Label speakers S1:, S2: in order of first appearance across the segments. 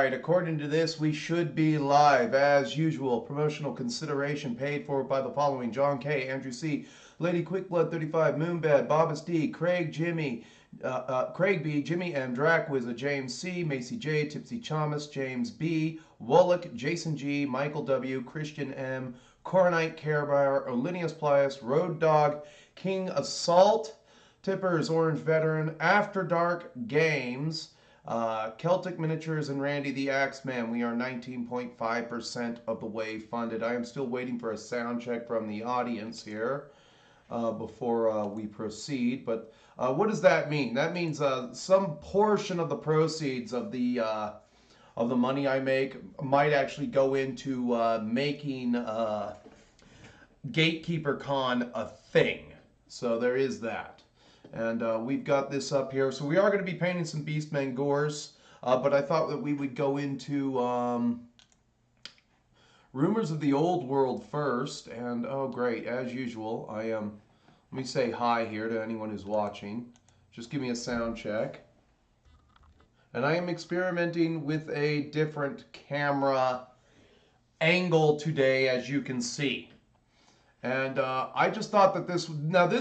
S1: right, according to this, we should be live as usual. Promotional consideration paid for by the following: John K, Andrew C, Lady Quickblood 35, Moonbed, Bobbas D, Craig B, Jimmy M, Dracwizza, James C, Macy J, Tipsy Chamas, James B, Wallach, Jason G, Michael W, Christian M, Coronite Carebear, Olinius Plius, Road Dog, King Assault, Tippers, Orange Veteran, After Dark Games, Celtic Miniatures, and Randy the Axeman. We are 19.5% of the way funded. I am still waiting for a sound check from the audience here before we proceed. But what does that mean? That means some portion of the proceeds of the money I make might actually go into making Gatekeeper Con a thing. So there is that. And we've got this up here. So we are going to be painting some Beastmen Gors. But I thought that we would go into Rumors of the Old World first. And oh great, as usual, I am, let me say hi here to anyone who's watching. Just give me a sound check. And I am experimenting with a different camera angle today, as you can see. And I just thought that this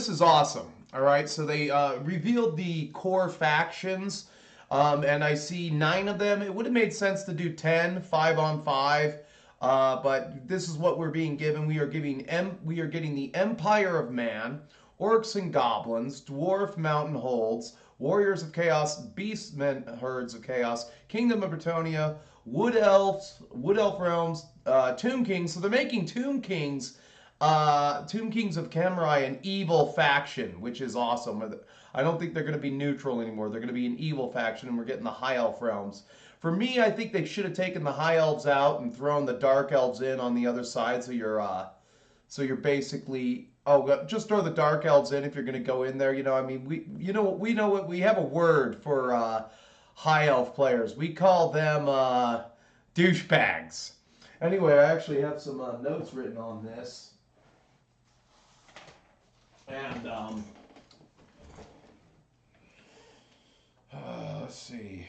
S1: is awesome. All right, so they revealed the core factions, and I see 9 of them. It would have made sense to do 10, 5 on 5, but this is what we're being given. We are getting the Empire of Man, Orcs and Goblins, Dwarf Mountain Holds, Warriors of Chaos, Beastmen Herds of Chaos, Kingdom of Bretonia, Wood Elf Realms, Tomb Kings. So they're making Tomb Kings of Kemrai an evil faction, which is awesome. I don't think they're going to be neutral anymore. They're going to be an evil faction, and we're getting the High Elf realms. For me, I think they should have taken the High Elves out and thrown the Dark Elves in on the other side. So you're basically, just throw the Dark Elves in if you're going to go in there. You know, I mean, we have a word for High Elf players. We call them douchebags. Anyway, I actually have some notes written on this. And let's see.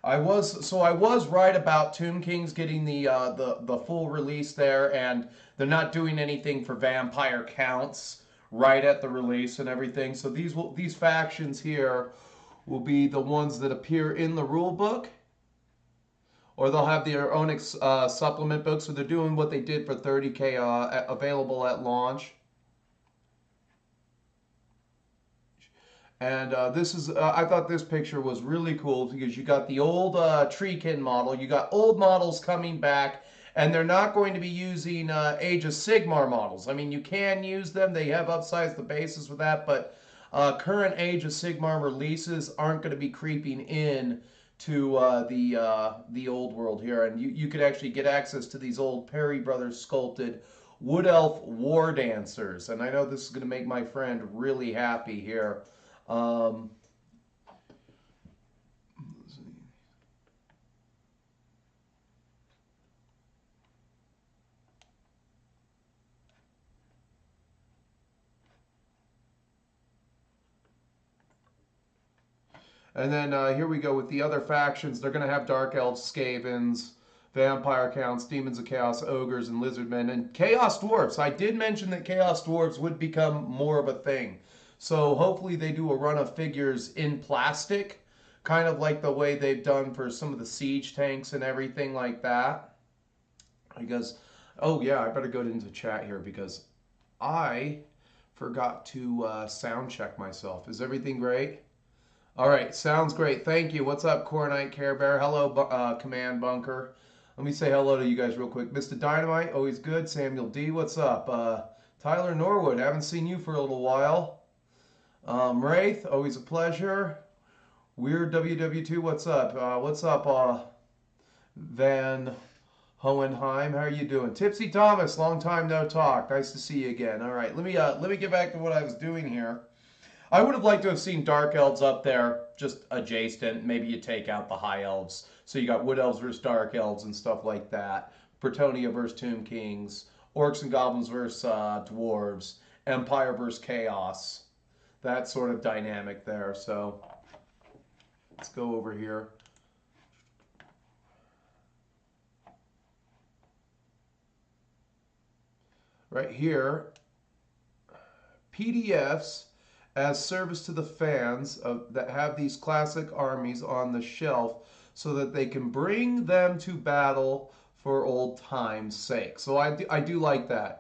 S1: I was right about Tomb Kings getting the full release there, and they're not doing anything for vampire counts right at the release and everything. So these factions here will be the ones that appear in the rule book, or they'll have their own supplement book. So they're doing what they did for 30K available at launch. And this is, I thought this picture was really cool because you got the old Treekin model, you got old models coming back, and they're not going to be using Age of Sigmar models. I mean, you can use them, they have upsized the bases with that, but current Age of Sigmar releases aren't going to be creeping in to the old world here. And you could actually get access to these old Perry Brothers sculpted Wood Elf War Dancers. And I know this is going to make my friend really happy here. Let's see. And then here we go with the other factions. They're going to have Dark Elves, Skavens, Vampire Counts, Demons of Chaos, Ogres, and Lizardmen, and Chaos Dwarfs. I did mention that Chaos Dwarfs would become more of a thing. So hopefully they do a run of figures in plastic, kind of like the way they've done for some of the siege tanks and everything like that. Because, oh yeah, I better go into chat here because I forgot to sound check myself. Is everything great? All right, sounds great. Thank you. What's up, Coronite Carebear? Hello, Command Bunker. Let me say hello to you guys real quick. Mr. Dynamite, always good. Samuel D, what's up? Tyler Norwood, haven't seen you for a little while. Wraith, always a pleasure. Weird WW2, what's up? What's up, Van Hohenheim? How are you doing? Tipsy Thomas, long time no talk. Nice to see you again. All right, let me get back to what I was doing here. I would have liked to have seen Dark Elves up there, just adjacent. Maybe you take out the High Elves. So you got Wood Elves versus Dark Elves and stuff like that. Bretonia versus Tomb Kings. Orcs and Goblins versus Dwarves. Empire versus Chaos. That sort of dynamic there. So let's go over here. right here, PDFs as service to the fans that have these classic armies on the shelf so that they can bring them to battle for old time's sake. So I do like that.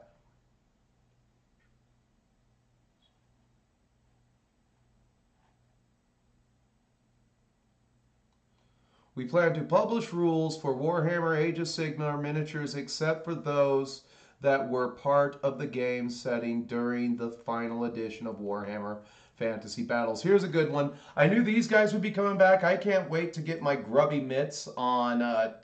S1: We plan to publish rules for Warhammer Age of Sigmar miniatures except for those that were part of the game setting during the final edition of Warhammer Fantasy Battles. Here's a good one. I knew these guys would be coming back. I can't wait to get my grubby mitts on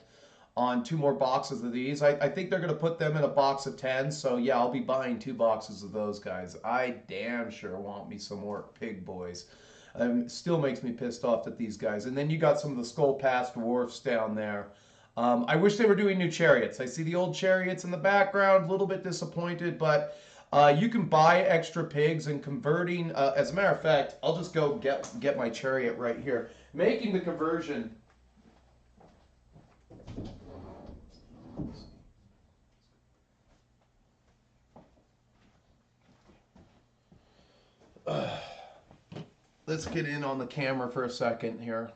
S1: 2 more boxes of these. I think they're going to put them in a box of 10. So yeah, I'll be buying 2 boxes of those guys. I damn sure want me some more pig boys. Still makes me pissed off at these guys. And then you got some of the Skull Pass dwarfs down there. I wish they were doing new chariots. I see the old chariots in the background, a little bit disappointed, but you can buy extra pigs and converting. As a matter of fact, I'll just go get my chariot right here. Making the conversion. Let's get in on the camera for a second here.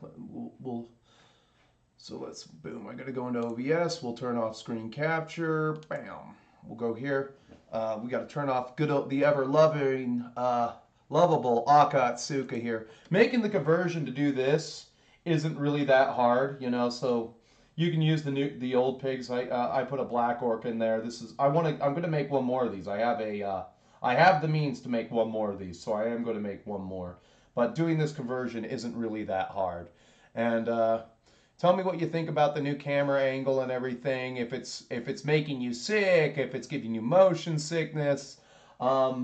S1: So let's, boom, I gotta go into OBS. We'll turn off screen capture. Bam. We'll go here. We gotta turn off the ever-loving, lovable Akatsuka here. Making the conversion to do this isn't really that hard, you know, so you can use the old pigs. I put a black orc in there. I'm gonna make 1 more of these. I have the means to make 1 more of these, so I am gonna make 1 more. But doing this conversion isn't really that hard. And tell me what you think about the new camera angle and everything. If it's making you sick, if it's giving you motion sickness. I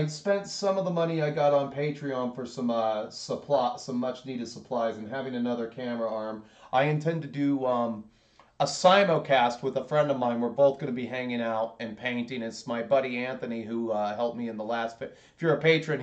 S1: spent some of the money I got on Patreon for some much needed supplies, and having another camera arm. I intend to do a simulcast with a friend of mine. We're both going to be hanging out and painting. It's my buddy Anthony who helped me in the last. If you're a patron,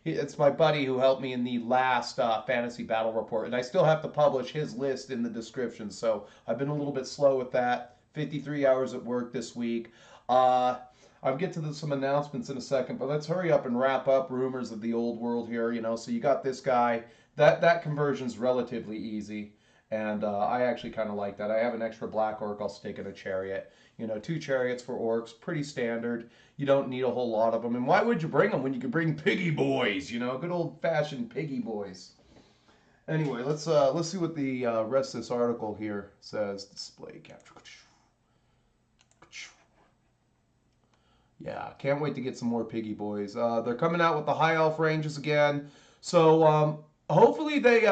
S1: it's my buddy who helped me in the last fantasy battle report, and I still have to publish his list in the description. So I've been a little bit slow with that. 53 hours at work this week. I'll get to some announcements in a second, but let's hurry up and wrap up Rumors of the Old World here. You know, so you got this guy. That conversion's relatively easy. And I actually kind of like that. I have an extra black orc I'll stick in a chariot. You know, 2 chariots for orcs, pretty standard. You don't need a whole lot of them. And why would you bring them when you could bring piggy boys? You know, good old-fashioned piggy boys. Anyway, let's see what the rest of this article here says. Display capture. Yeah, can't wait to get some more piggy boys. They're coming out with the high elf ranges again. So hopefully they...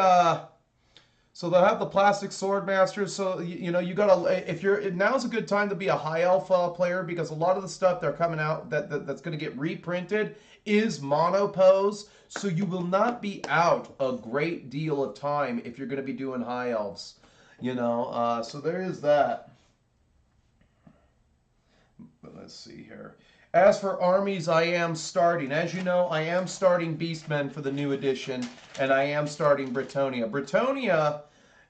S1: So they'll have the plastic sword masters. So you know you gotta now's a good time to be a high elf player, because a lot of the stuff they're coming out that's going to get reprinted is monopose. So you will not be out a great deal of time if you're going to be doing high elves. You know, so there is that. But let's see here. As for armies, I am starting. As you know, I am starting Beastmen for the new edition, and I am starting Bretonnia. Bretonnia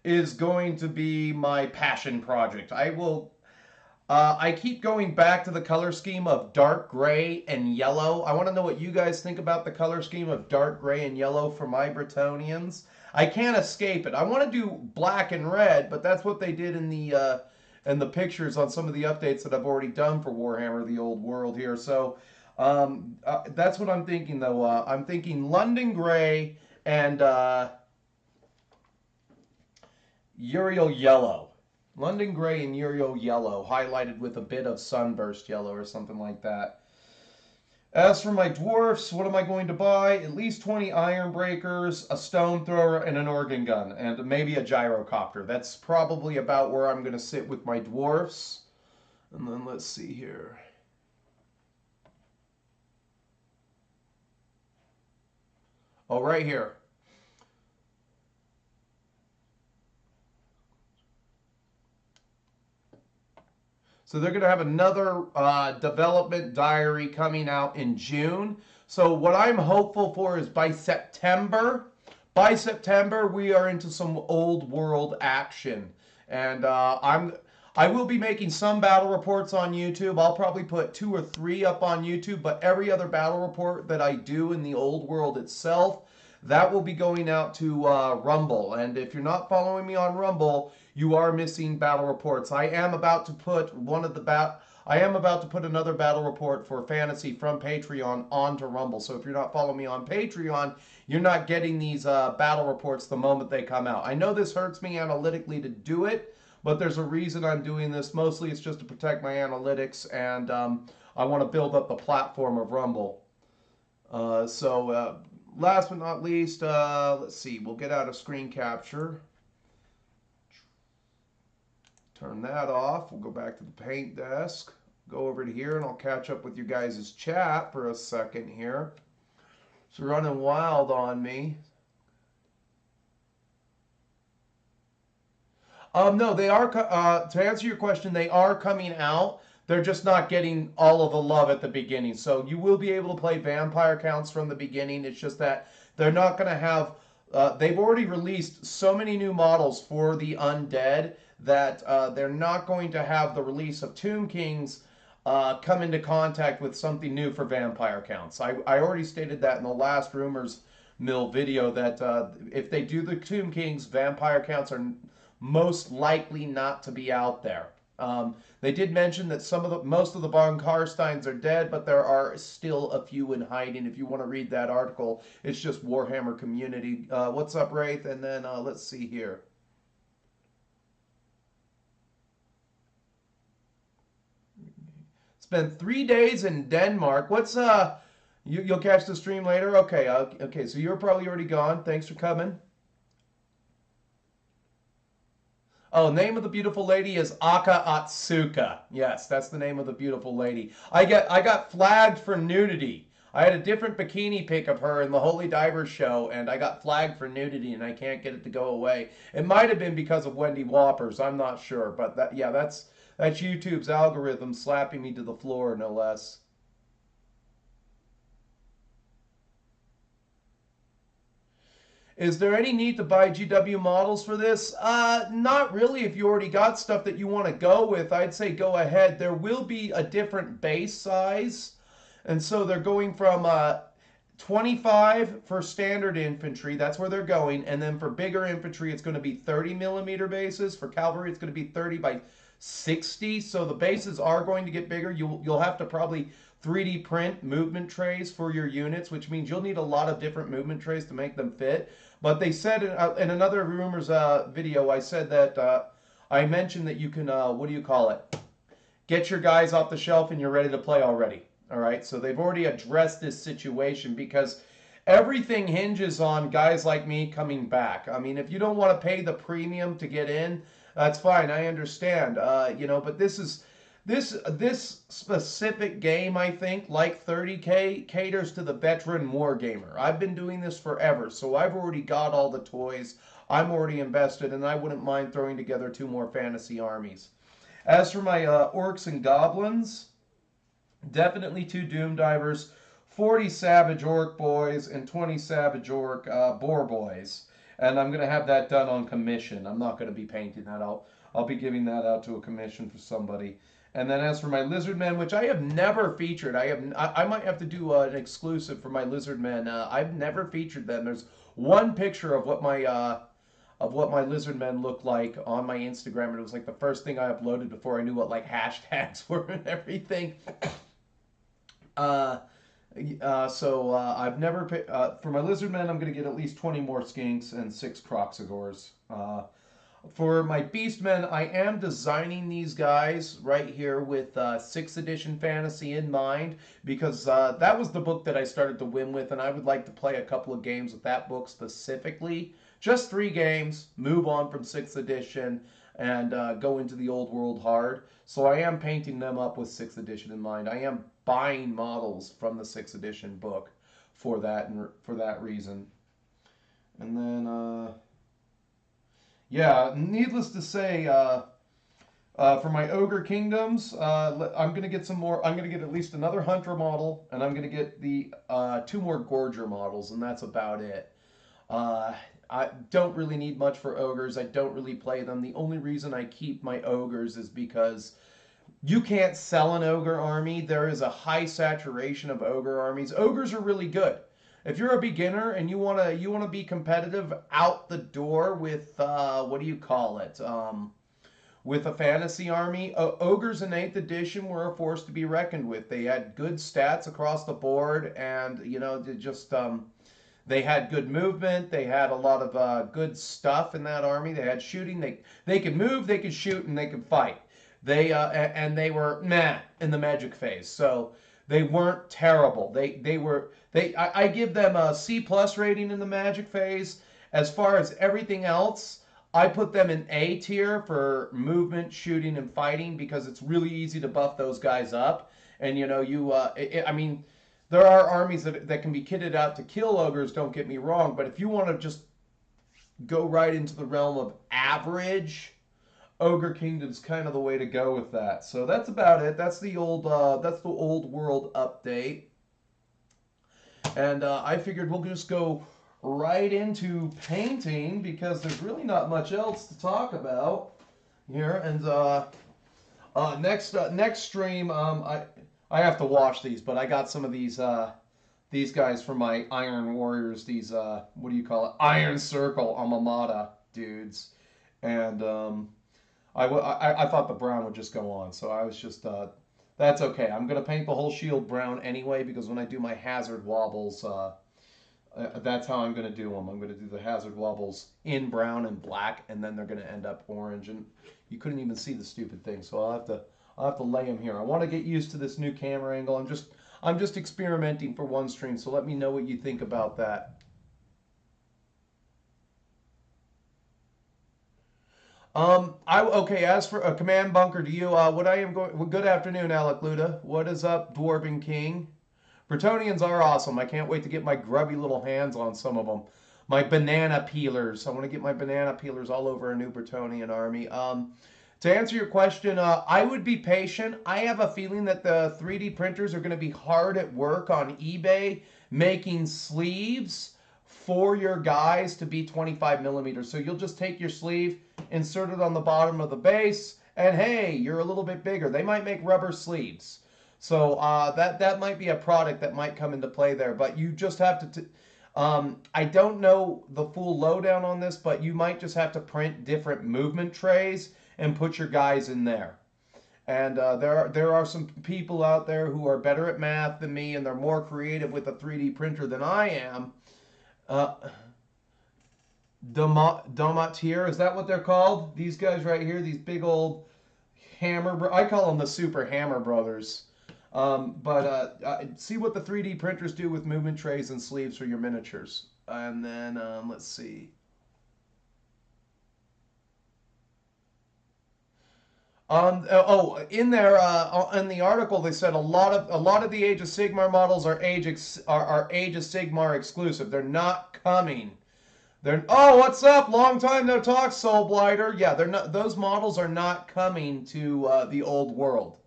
S1: is going to be my passion project. I keep going back to the color scheme of dark gray and yellow. I want to know what you guys think about the color scheme of dark gray and yellow for my Bretonians. I can't escape it. I want to do black and red, but that's what they did in the pictures on some of the updates that I've already done for Warhammer the Old World here. So that's what I'm thinking, though. I'm thinking London Gray and Uriel Yellow. London Gray and Uriel Yellow, highlighted with a bit of Sunburst Yellow or something like that. As for my dwarfs, what am I going to buy? At least 20 iron breakers, a stone thrower, and an organ gun, and maybe a gyrocopter. That's probably about where I'm going to sit with my dwarfs. And then let's see here. Oh, right here. So they're going to have another development diary coming out in June. So what I'm hopeful for is by September, we are into some old world action. And I will be making some battle reports on YouTube. I'll probably put 2 or 3 up on YouTube, but every other battle report that I do in the old world itself, that will be going out to Rumble. And if you're not following me on Rumble, you are missing battle reports. I am about to put another battle report for fantasy from Patreon onto Rumble. So if you're not following me on Patreon, you're not getting these battle reports the moment they come out. I know this hurts me analytically to do it, but there's a reason I'm doing this. Mostly it's just to protect my analytics, and I want to build up the platform of Rumble. Last but not least, let's see. We'll get out of screen capture. Turn that off. We'll go back to the paint desk. Go over to here, and I'll catch up with you guys' chat for a second here. It's running wild on me. No, they are, to answer your question, they are coming out. They're just not getting all of the love at the beginning. So you will be able to play vampire counts from the beginning. It's just that they're not going to have, they've already released so many new models for the undead that they're not going to have the release of Tomb Kings come into contact with something new for vampire counts. I already stated that in the last Rumors Mill video that if they do the Tomb Kings, vampire counts are most likely not to be out there. They did mention that most of the Von Karsteins are dead, but there are still a few in hiding. If you want to read that article, it's just Warhammer Community. What's up, Wraith? And then let's see here. Spent 3 days in Denmark. What's you'll catch the stream later? Okay, okay. So you're probably already gone. Thanks for coming. Oh, name of the beautiful lady is Aka Atsuka. Yes, that's the name of the beautiful lady. I got flagged for nudity. I had a different bikini pic of her in the Holy Divers show, and I got flagged for nudity, and I can't get it to go away. It might have been because of Wendy Whoppers. I'm not sure, but that's YouTube's algorithm slapping me to the floor, no less. Is there any need to buy GW models for this? Not really. If you already got stuff that you want to go with, I'd say go ahead. There will be a different base size. And so they're going from 25 for standard infantry. That's where they're going. And then for bigger infantry, it's going to be 30 millimeter bases. For cavalry, it's going to be 30 by 60. So the bases are going to get bigger. You'll have to probably 3D print movement trays for your units, which means you'll need a lot of different movement trays to make them fit. But they said in another Rumors video, I said that I mentioned that you can, what do you call it? Get your guys off the shelf and you're ready to play already. All right, so they've already addressed this situation because everything hinges on guys like me coming back. I mean, if you don't want to pay the premium to get in, that's fine. I understand. You know, but this specific game, I think, like 30K, caters to the veteran wargamer. I've been doing this forever, so I've already got all the toys. I'm already invested, and I wouldn't mind throwing together 2 more fantasy armies. As for my orcs and goblins, definitely 2 Doom Divers, 40 Savage Orc boys, and 20 Savage Orc Boar boys. And I'm going to have that done on commission. I'm not going to be painting that. I'll be giving that out to a commission for somebody. And then as for my Lizardmen, which I have never featured, I might have to do an exclusive for my Lizardmen. I've never featured them. There's one picture of what my Lizardmen look like on my Instagram, and it was like the first thing I uploaded before I knew what like hashtags were and everything. I've never for my Lizardmen, I'm going to get at least 20 more skinks and 6 Croxagors. For my Beastmen, I am designing these guys right here with 6th edition fantasy in mind, because that was the book that I started to win with, and I would like to play a couple of games with that book specifically. Just 3 games, move on from 6th edition, and go into the old world hard. So I am painting them up with 6th edition in mind. I am buying models from the 6th edition book for that reason. And then yeah, needless to say, for my Ogre Kingdoms, I'm going to get some more. I'm going to get at least another Hunter model, and I'm going to get the 2 more Gorger models, and that's about it. I don't really need much for ogres. I don't really play them. The only reason I keep my ogres is because you can't sell an ogre army. There is a high saturation of ogre armies. Ogres are really good. If you're a beginner and you wanna be competitive out the door with what do you call it? With a fantasy army, ogres in 8th edition were a force to be reckoned with. They had good stats across the board, and they had good movement. They had a lot of good stuff in that army. They had shooting. They could move, they could shoot, and they could fight. And they were meh in the magic phase, so they weren't terrible. I give them a C+ rating in the magic phase. As far as everything else, I put them in A tier for movement, shooting, and fighting because it's really easy to buff those guys up. And I mean, there are armies that can be kitted out to kill ogres. Don't get me wrong, but if you want to just go right into the realm of average, Ogre Kingdom's kind of the way to go with that. So that's about it. That's the old world update. And I figured we'll just go right into painting because there's really not much else to talk about here. And next stream, I have to wash these, but I got some of these guys from my Iron Warriors. These what do you call it? Iron Circle Amamata dudes, and I thought the brown would just go on, so I was just that's okay. I'm gonna paint the whole shield brown anyway because when I do my hazard wobbles, that's how I'm gonna do them. I'm gonna do the hazard wobbles in brown and black, and then they're gonna end up orange. And you couldn't even see the stupid thing, so I'll have to lay them here. I want to get used to this new camera angle. I'm just experimenting for one stream, so let me know what you think about that. Okay, as for a command bunker to you, what I am going, well, good afternoon, Alec Luda. What is up, Dwarven King? Bretonnians are awesome. I can't wait to get my grubby little hands on some of them. My banana peelers. I want to get my banana peelers all over a new Bretonnian army. To answer your question, I would be patient. I have a feeling that the 3D printers are going to be hard at work on eBay making sleeves for your guys to be 25 millimeters. So you'll just take your sleeve, insert it on the bottom of the base, and hey, you're a little bit bigger. They might make rubber sleeves. So that might be a product that might come into play there. But you just have to... I don't know the full lowdown on this, but you might just have to print different movement trays and put your guys in there. And there are some people out there who are better at math than me, and they're more creative with a 3D printer than I am. Domatier, is that what they're called? These guys right here, these big old I call them the Super Hammer Brothers. See what the 3D printers do with movement trays and sleeves for your miniatures. And then let's see. In there, in the article, they said a lot of the Age of Sigmar models are Age of Sigmar exclusive. They're not coming. Oh, what's up? Long time no talk, Soul Blighter. Yeah, they're not. Those models are not coming to the old world.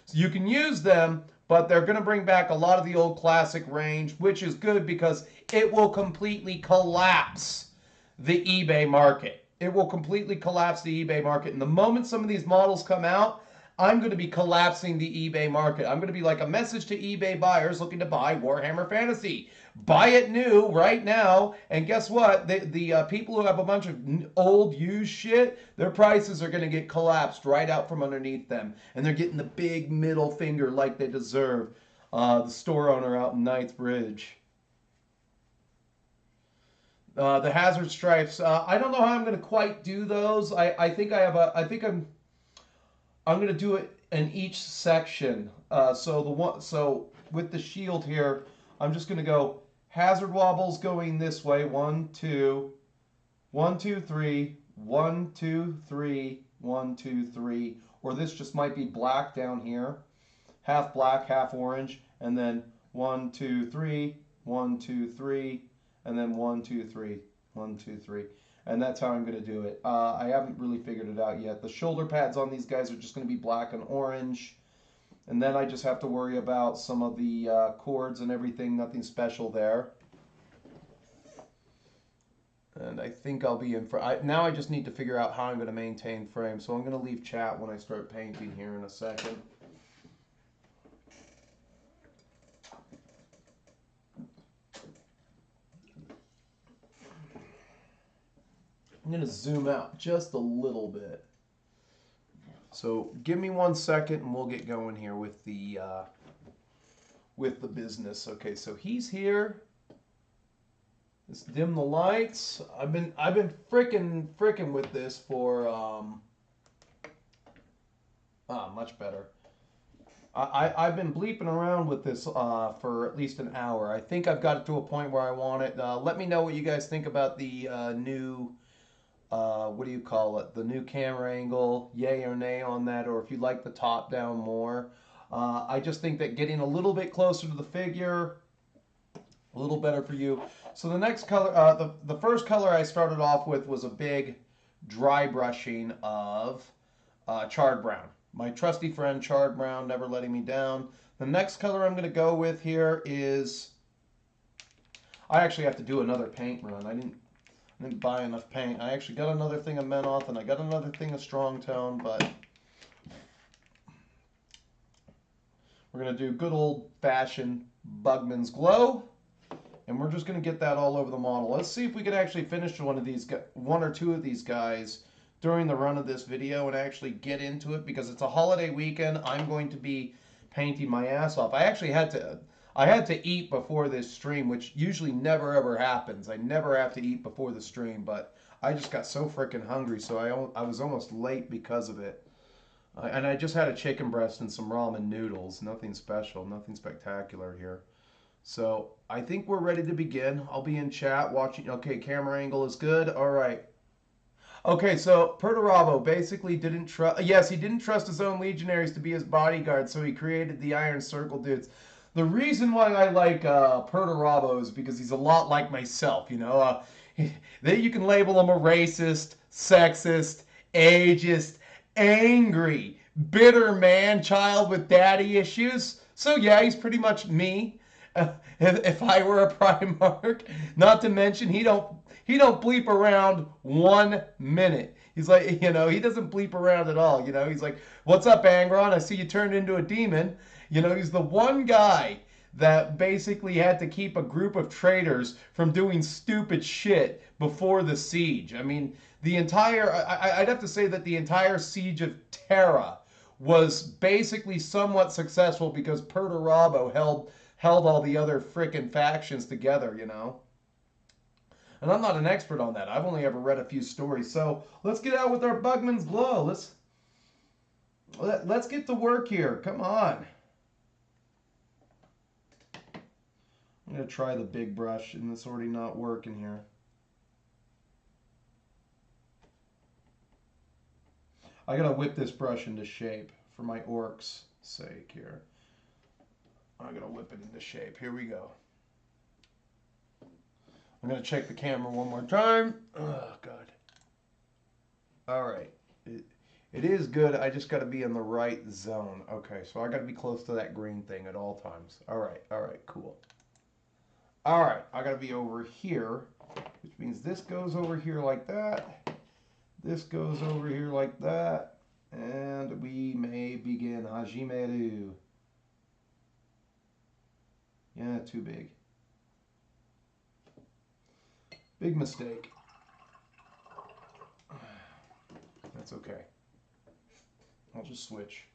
S1: So you can use them, but they're going to bring back a lot of the old classic range, which is good because it will completely collapse the eBay market. It will completely collapse the eBay market. And the moment some of these models come out, I'm going to be collapsing the eBay market. I'm going to be like a message to eBay buyers looking to buy Warhammer Fantasy. Buy it new right now. And guess what? The people who have a bunch of old used shit, their prices are going to get collapsed right out from underneath them. And they're getting the big middle finger like they deserve. The store owner out in Knightsbridge. The hazard stripes. I don't know how I'm going to quite do those. I think I'm going to do it in each section. So with the shield here, I'm just going to go hazard wobbles going this way. 1, 2, 1, 2, 3, 1, 2, 3, 1, 2, 3. Or this just might be black down here. Half black, half orange, and then 1, 2, 3, 1, 2, 3. And then 1, 2, 3, 1, 2, 3. And that's how I'm going to do it. I haven't really figured it out yet. The shoulder pads on these guys are just going to be black and orange. And then I just have to worry about some of the cords and everything. Nothing special there. And I think I'll be in frame. Now I just need to figure out how I'm going to maintain frame. So I'm going to leave chat when I start painting here in a second. I'm going to zoom out just a little bit. So give me 1 second and we'll get going here with the business. Okay, so he's here. Let's dim the lights. I've been frickin' with this for much better. I've been bleeping around with this for at least an hour. I think I've got it to a point where I want it. Let me know what you guys think about the new what do you call it? The new camera angle, yay or nay on that, or if you like the top down more. I just think that getting a little bit closer to the figure, a little better for you. So the next color, the first color I started off with was a big dry brushing of charred brown. My trusty friend charred brown, never letting me down. The next color I'm going to go with here is, I actually have to do another paint run. I didn't buy enough paint. I actually got another thing of Menoth and I got another thing of Strong Tone, but we're going to do good old-fashioned Bugman's Glow, and we're just going to get that all over the model. Let's see if we can actually finish one or two of these guys during the run of this video and actually get into it, because it's a holiday weekend. I'm going to be painting my ass off. I actually had to eat before this stream, which usually never ever happens. I never have to eat before the stream, but I just got so freaking hungry, so I was almost late because of it. And I just had a chicken breast and some ramen noodles. Nothing special, nothing spectacular here. So I think we're ready to begin. I'll be in chat watching. Okay, camera angle is good. All right. Okay, so Perturabo basically didn't trust. Yes, he didn't trust his own legionaries to be his bodyguard, so he created the Iron Circle dudes. The reason why I like Perturabo is because he's a lot like myself. You know, you can label him a racist, sexist, ageist, angry, bitter man child with daddy issues. So yeah, he's pretty much me. If I were a Primarch, not to mention he don't bleep around 1 minute. He's like, you know, he doesn't bleep around at all. You know, he's like, "What's up, Angron? I see you turned into a demon." You know, he's the one guy that basically had to keep a group of traitors from doing stupid shit before the siege. I mean, the entire, I'd have to say that the entire siege of Terra was basically somewhat successful because Perturabo held all the other frickin' factions together, you know. And I'm not an expert on that. I've only ever read a few stories. So let's get out with our Bugman's Glow. Let's get to work here. Come on. I'm going to try the big brush, and it's already not working here. I got to whip this brush into shape for my orc's sake here. I'm going to whip it into shape. Here we go. I'm going to check the camera one more time. Oh, God. All right. It is good. I just got to be in the right zone. Okay, so I got to be close to that green thing at all times. All right, cool. All right, I got to be over here, which means this goes over here like that. This goes over here like that. And we may begin. Hajimeru. Yeah, too big. Big mistake. That's okay. I'll just switch.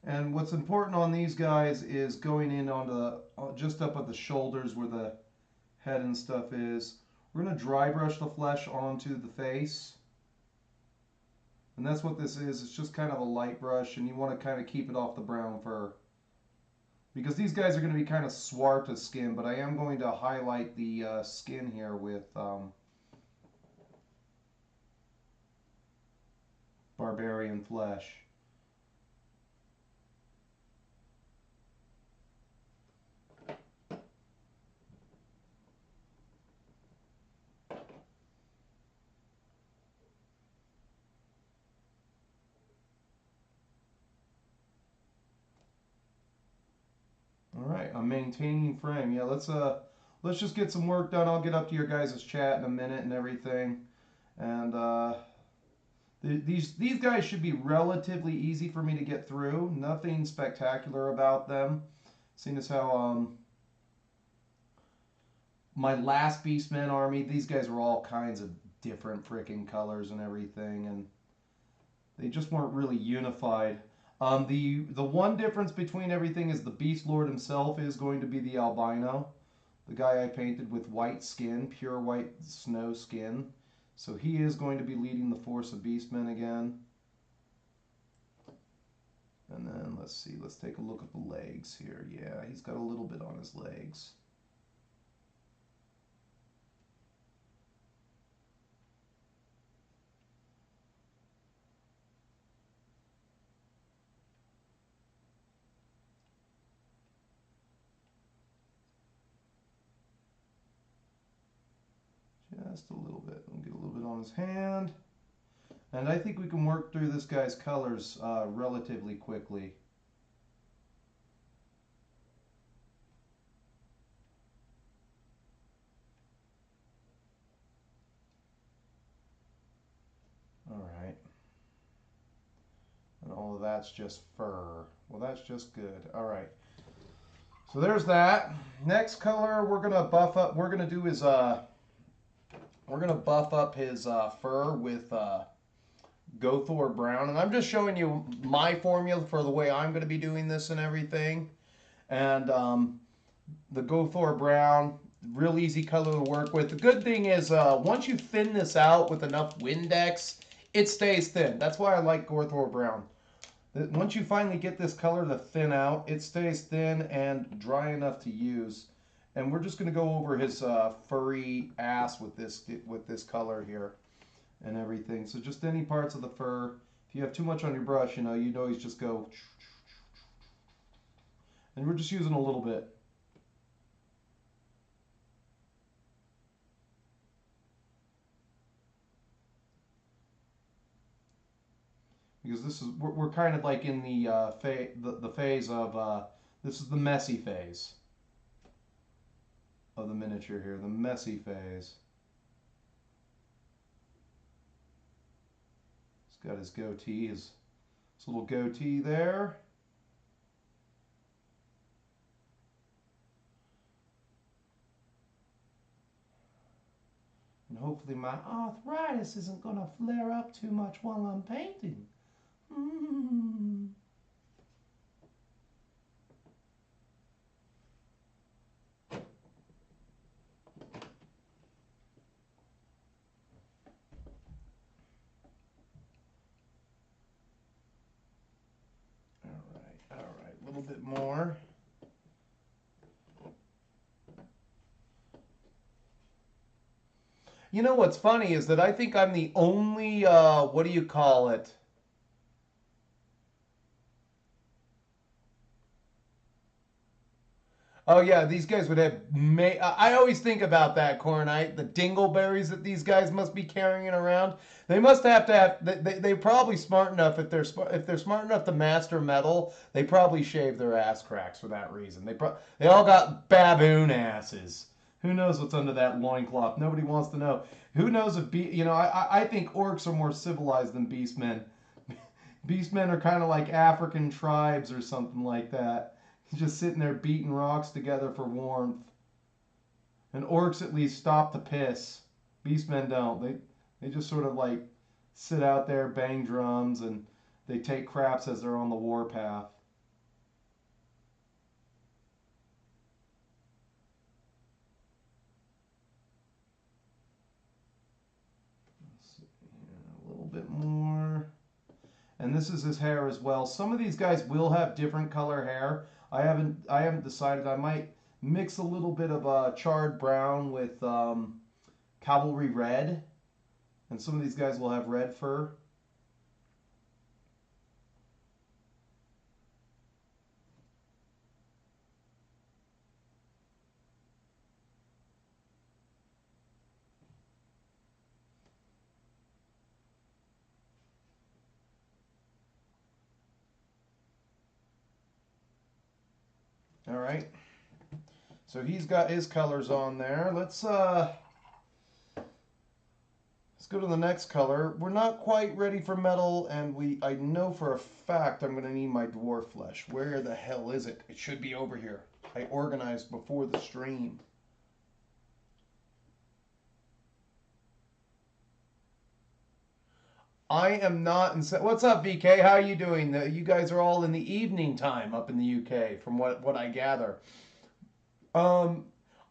S1: And what's important on these guys is going in onto just up at the shoulders where the head and stuff is. We're going to dry brush the flesh onto the face. And that's what this is. It's just kind of a light brush, and you want to kind of keep it off the brown fur. Because these guys are going to be kind of swart of skin, but I am going to highlight the skin here with barbarian flesh. I'm maintaining frame. Yeah, let's just get some work done. I'll get up to your guys' chat in a minute and everything. And these guys should be relatively easy for me to get through. Nothing spectacular about them. Seeing as how my last Beastmen army, these guys were all kinds of different freaking colors and everything, and they just weren't really unified. The one difference between everything is the Beast Lord himself is going to be the albino. The guy I painted with white skin, pure white snow skin. So he is going to be leading the force of Beastmen again. And then let's see, let's take a look at the legs here. Yeah, he's got a little bit on his legs. Just a little bit. We'll get a little bit on his hand. And I think we can work through this guy's colors relatively quickly. All right. And all of that's just fur. Well, that's just good. All right. So there's that. Next color we're gonna buff up. We're gonna do his we're gonna buff up his fur with Gothor brown, and I'm just showing you my formula for the way I'm gonna be doing this and everything. And the Gothor brown, real easy color to work with. The good thing is once you thin this out with enough Windex, it stays thin. That's why I like Gothor brown. Once you finally get this color to thin out, it stays thin and dry enough to use. And we're just going to go over his furry ass with this color here and everything. So just any parts of the fur. If you have too much on your brush, you always just go. And we're just using a little bit. Because this is we're kind of like in the phase of this is the messy phase of the miniature here, the messy phase. He's got his goatee, his little goatee there. And hopefully my arthritis isn't going to flare up too much while I'm painting. All right, a little bit more. You know what's funny is that I think I'm the only, what do you call it? Oh yeah, these guys would have. I always think about that, Cornite. The dingleberries that these guys must be carrying around. They must have to have. They're probably smart enough if they're smart enough to master metal. They probably shave their ass cracks for that reason. They all got baboon asses. Who knows what's under that loincloth? Nobody wants to know. Who knows if I think orcs are more civilized than beastmen. Beastmen are kind of like African tribes or something like that. Just sitting there beating rocks together for warmth. And orcs at least stop the piss. Beastmen don't. They just sort of like sit out there, bang drums, and they take craps as they're on the warpath. Let's see here, a little bit more. And this is his hair as well. Some of these guys will have different color hair. I haven't decided. I might mix a little bit of charred brown with cavalry red, and some of these guys will have red fur. All right. So he's got his colors on there. Let's go to the next color. We're not quite ready for metal, and I know for a fact I'm going to need my dwarf flesh. Where the hell is it? It should be over here. I organized before the stream. I am not in. What's up, VK? How are you doing? You guys are all in the evening time up in the UK, from what I gather. I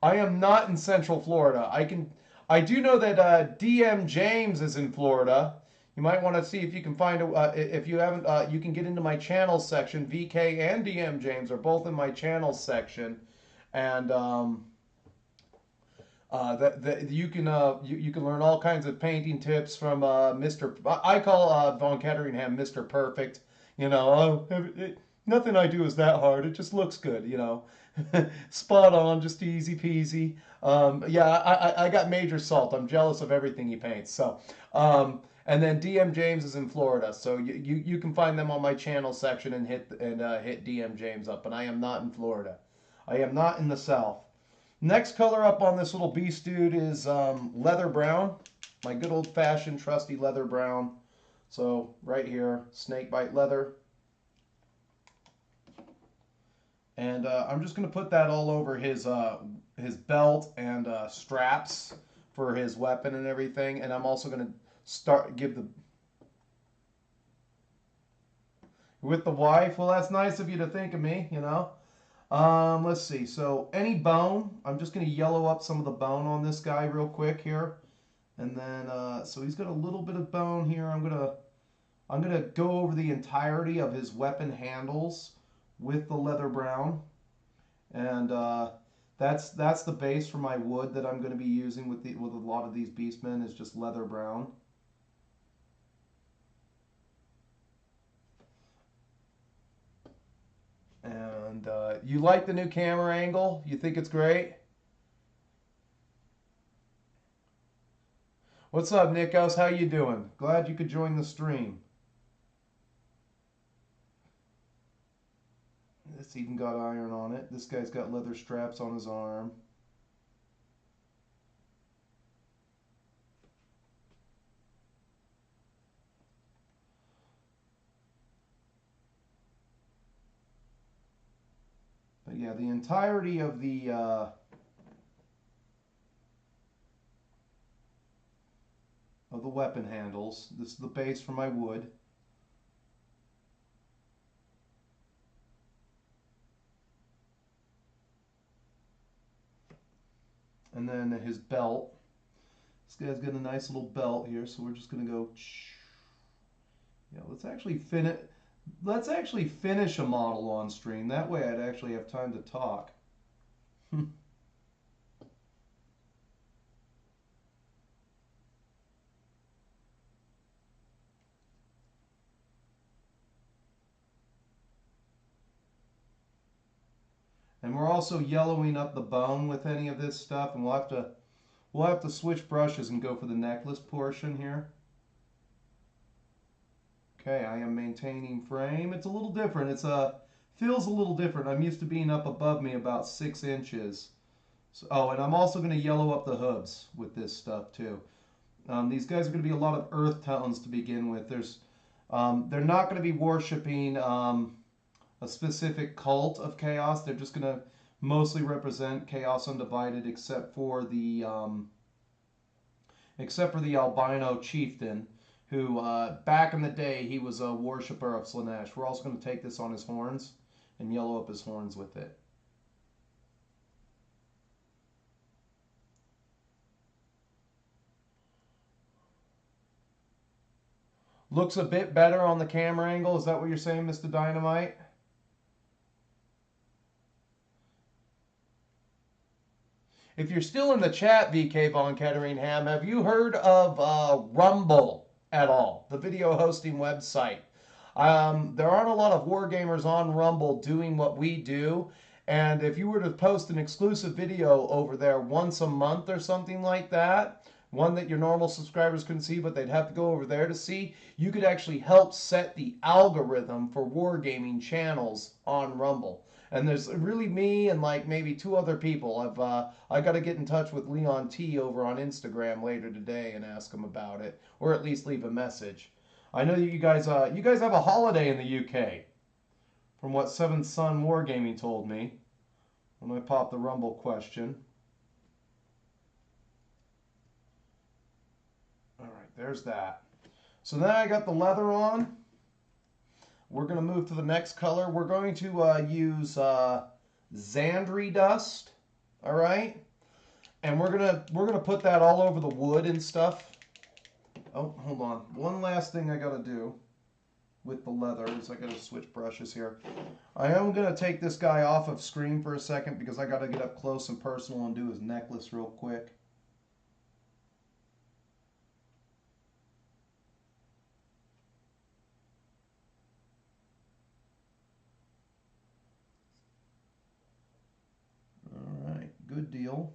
S1: am not in Central Florida. I do know that DM James is in Florida. You might want to see if you can find if you haven't, you can get into my channels section. VK and DM James are both in my channels section, and you can learn all kinds of painting tips from Mr. I call Von Ketteringham Mr. Perfect. You know, nothing I do is that hard. It just looks good. You know, spot on, just easy peasy. Yeah, I got major salt. I'm jealous of everything he paints. So, and then DM James is in Florida, so you can find them on my channel section and hit DM James up. But I am not in Florida. I am not in the South. Next color up on this little beast dude is leather brown. My good old-fashioned trusty leather brown. So right here, snakebite leather. And I'm just going to put that all over his belt and straps for his weapon and everything. And I'm also going to give the... With the wife? Well, that's nice of you to think of me, you know. Let's see. So any bone, I'm just going to yellow up some of the bone on this guy real quick here. And then, so he's got a little bit of bone here. I'm going to go over the entirety of his weapon handles with the leather brown. And, that's the base for my wood that I'm going to be using with a lot of these beastmen is just leather brown. And you like the new camera angle? You think it's great? What's up, Nikos? How you doing? Glad you could join the stream. This even got iron on it. This guy's got leather straps on his arm. But yeah, the entirety of the weapon handles. This is the base for my wood. And then his belt. This guy's got a nice little belt here, so we're just going to go. Yeah, let's actually finish a model on stream. That way I'd actually have time to talk. And we're also yellowing up the bone with any of this stuff, and we'll have to switch brushes and go for the necklace portion here. Okay, I am maintaining frame. It's a little different. Feels a little different. I'm used to being up above me about 6 inches. So, oh, and I'm also going to yellow up the hooves with this stuff too. These guys are going to be a lot of earth tones to begin with. They're not going to be worshiping a specific cult of chaos. They're just going to mostly represent Chaos Undivided, except for the albino chieftain, who back in the day he was a worshiper of Slanesh. We're also going to take this on his horns and yellow up his horns with it. Looks a bit better on the camera angle. Is that what you're saying, Mr. Dynamite? If you're still in the chat, VK Von Ketteringham, have you heard of Rumble at all? The video hosting website. There aren't a lot of wargamers on Rumble doing what we do. And if you were to post an exclusive video over there once a month or something like that, one that your normal subscribers couldn't see, but they'd have to go over there to see, you could actually help set the algorithm for wargaming channels on Rumble. And there's really me and like maybe two other people. I got to get in touch with Leon T over on Instagram later today and ask him about it, or at least leave a message. I know you guys have a holiday in the UK, from what Seventh Son Wargaming told me when I popped the Rumble question. All right, there's that. So then I got the leather on. We're going to move to the next color. We're going to use Zandri dust, all right? And we're gonna put that all over the wood and stuff. Oh, hold on. One last thing I got to do with the leather is I got to switch brushes here. I am going to take this guy off of screen for a second because I got to get up close and personal and do his necklace real quick. Good deal.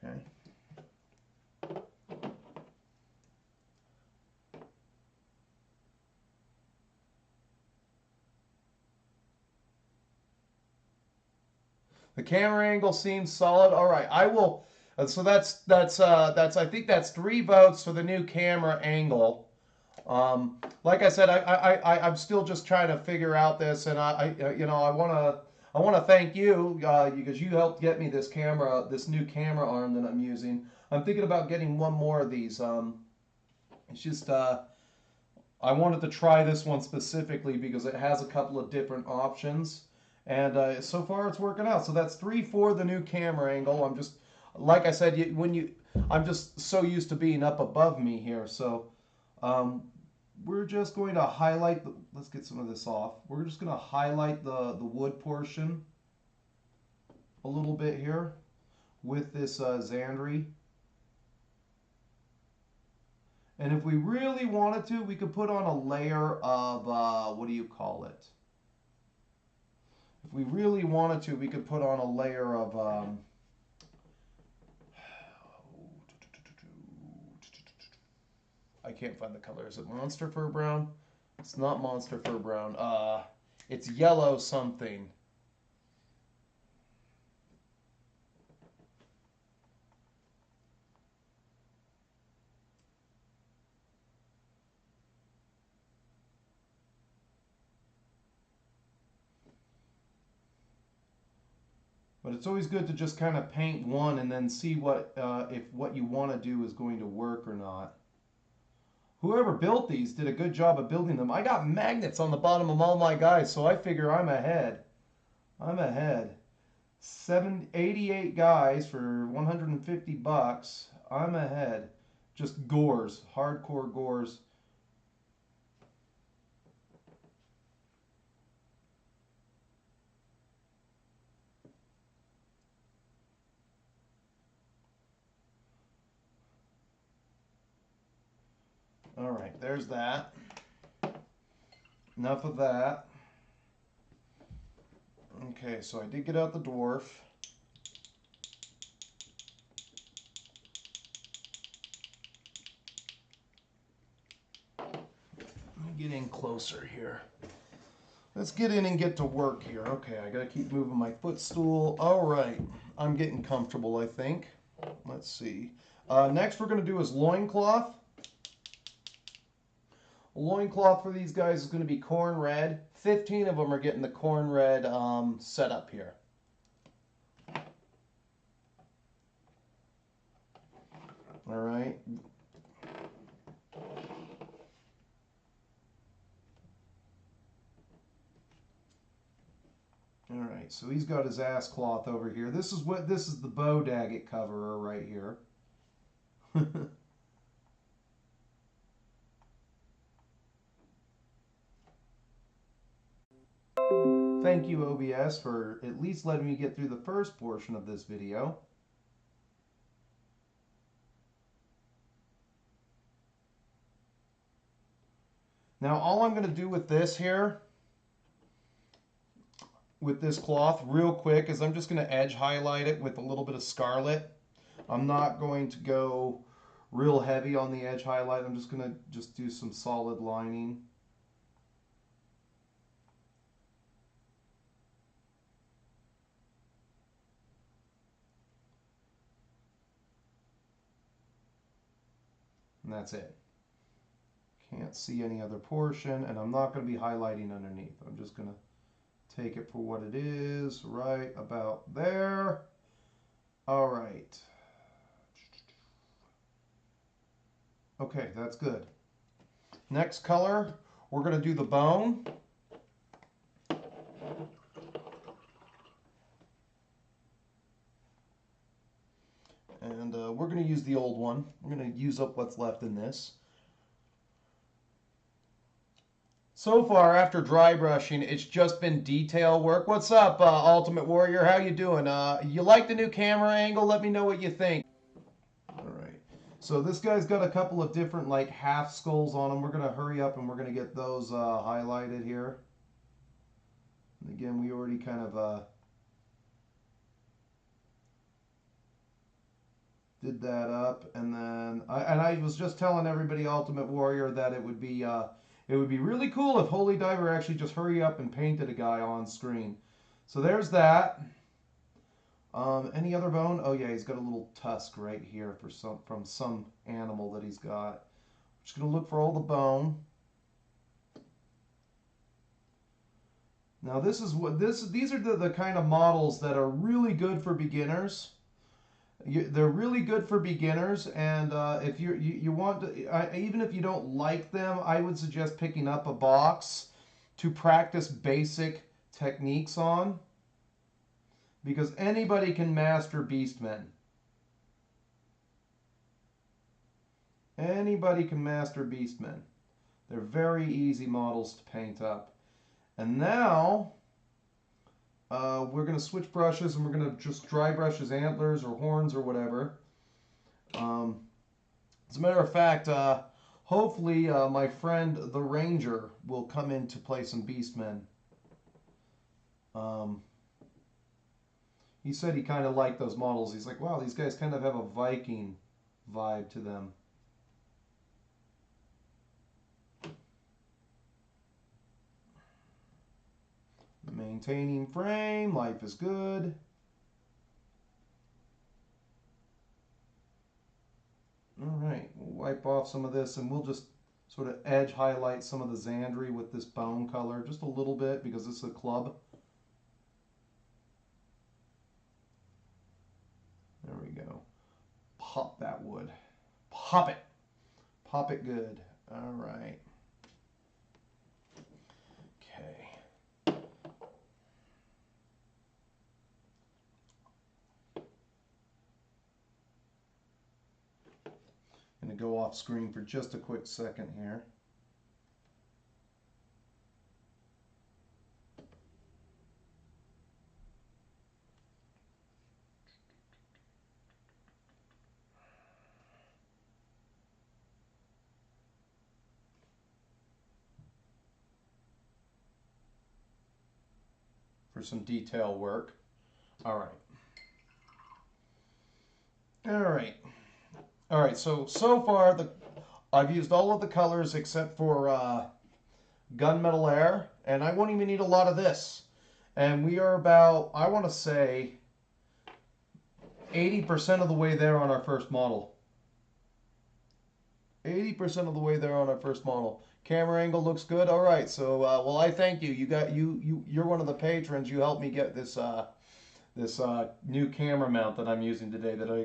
S1: Okay. The camera angle seems solid. All right, I will. So that's I think that's 3 votes for the new camera angle. Like I said, I'm still just trying to figure out this, and I want to thank you because you helped get me this camera, this new camera arm that I'm using. I'm thinking about getting one more of these. It's just I wanted to try this one specifically because it has a couple of different options, and so far it's working out. So that's 3 for the new camera angle. I'm just, like I said, I'm just so used to being up above me here. So we're just going to highlight let's get some of this off. We're just going to highlight the wood portion a little bit here with this Zandri. And if we really wanted to, we could put on a layer of, what do you call it? If we really wanted to, we could put on a layer of, I can't find the color. Is it Monster Fur Brown? It's not Monster Fur Brown. It's yellow something. But it's always good to just kind of paint one and then see what if what you want to do is going to work or not. Whoever built these did a good job of building them. I got magnets on the bottom of all my guys, so I figure I'm ahead. I'm ahead. 88 guys for 150 bucks. I'm ahead. Just Gors, hardcore Gors. All right, there's that. Enough of that. Okay, so I did get out the dwarf. Let me get in closer here. Let's get in and get to work here. Okay, I gotta keep moving my footstool. All right, I'm getting comfortable, I think. Let's see. Next we're gonna do is loincloth. A loincloth for these guys is gonna be corn red. 15 of them are getting the corn red setup here. All right. All right, so he's got his ass cloth over here. This is the bow daggett coverer right here. Thank you, OBS, for at least letting me get through the first portion of this video. Now, all I'm going to do with this here, with this cloth, real quick, is I'm just going to edge highlight it with a little bit of scarlet. I'm not going to go real heavy on the edge highlight. I'm just going to do some solid lining. that's it. Can't see any other portion, and I'm not going to be highlighting underneath. I'm just going to take it for what it is, right about there. All right. Okay, that's good. Next color, we're going to do the bone. And we're going to use the old one. We're going to use up what's left in this. So far, after dry brushing, it's just been detail work. What's up, Ultimate Warrior? How you doing? You like the new camera angle? Let me know what you think. All right. So this guy's got a couple of different like half skulls on him. We're going to hurry up and we're going to get those highlighted here. And again, we already kind of did that up, and then I was just telling everybody, Ultimate Warrior, that it would be really cool if Holy Diver actually just hurry up and painted a guy on screen. So there's that. Any other bone? Oh yeah, he's got a little tusk right here from some animal that he's got. Just gonna look for all the bone. Now these are the kind of models that are really good for beginners. They're really good for beginners, and if you want to, even if you don't like them, I would suggest picking up a box to practice basic techniques on, because anybody can master Beastmen. Anybody can master Beastmen. They're very easy models to paint up. And now we're going to switch brushes, and we're going to just dry brush his antlers or horns or whatever. As a matter of fact, hopefully my friend the Ranger will come in to play some Beastmen. He said he kind of liked those models. He's like, wow, these guys kind of have a Viking vibe to them. Maintaining frame, life is good. All right, we'll wipe off some of this, and we'll just sort of edge highlight some of the Xandri with this bone color, just a little bit, because this is a club. There we go. Pop that wood. Pop it. Pop it good. All right. Okay. I'm going to go off screen for just a quick second here. For some detail work. All right. All right. All right, so far I've used all of the colors except for gunmetal air, and I won't even need a lot of this. And we are about, I want to say, 80% of the way there on our first model. 80% of the way there on our first model. Camera angle looks good. All right, so well, I thank you. You're one of the patrons. You helped me get this this new camera mount that I'm using today that I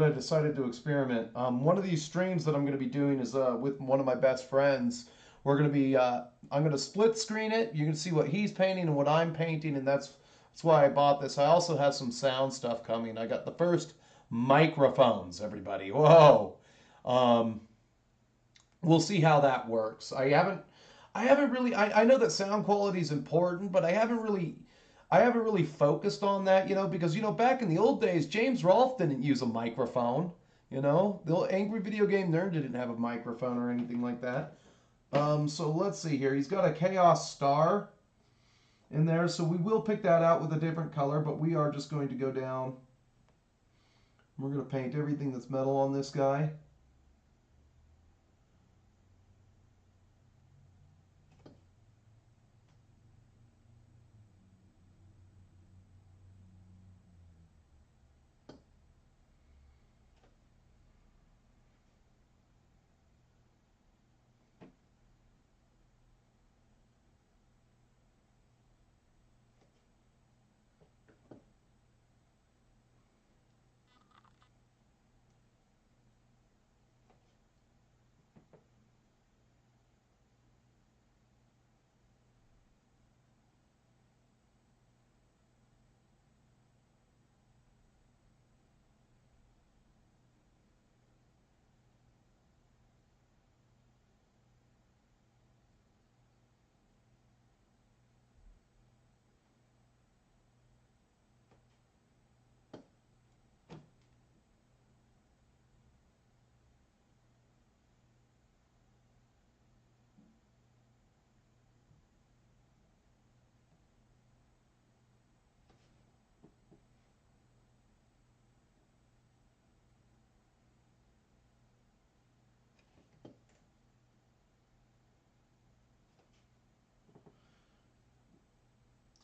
S1: decided to experiment. One of these streams that I'm going to be doing is with one of my best friends. We're going to be I'm going to split screen it. You can see what he's painting and what I'm painting, and that's why I bought this. I also have some sound stuff coming. I got the first microphones, everybody. Whoa. We'll see how that works. I haven't really, I know that sound quality is important, but I haven't really focused on that, because, back in the old days, James Rolfe didn't use a microphone, The old Angry Video Game Nerd didn't have a microphone or anything like that. So let's see here. He's got a Chaos Star in there, so we will pick that out with a different color, but we are just going to go down. We're going to paint everything that's metal on this guy.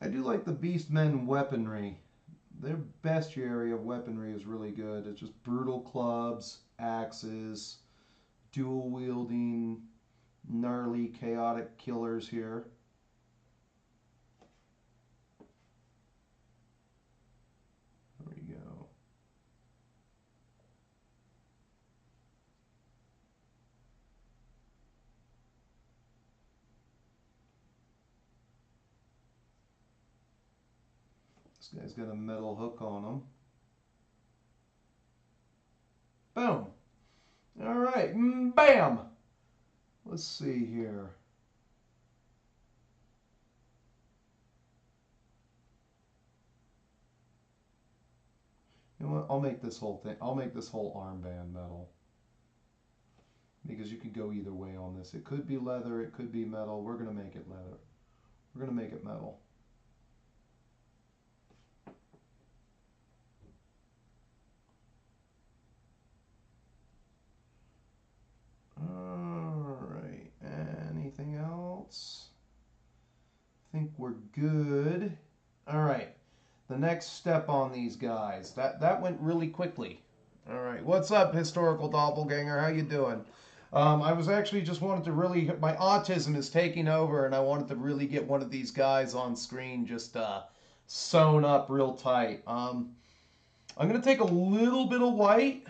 S1: I do like the Beastmen weaponry. Their bestiary of weaponry is really good. It's just brutal clubs, axes, dual wielding, gnarly, chaotic killers here. There we go. This guy's got a metal hook on him. Boom. All right. Bam. Let's see here. You know what? I'll make this whole thing. I'll make this whole armband metal. Because you could go either way on this. It could be leather. It could be metal. We're going to make it leather. We're going to make it metal. Alright, anything else? I think we're good. Alright, the next step on these guys. That went really quickly. Alright, what's up, historical doppelganger? How you doing? I was actually just wanted to really, my autism is taking over and I wanted to really get one of these guys on screen just sewn up real tight. I'm going to take a little bit of white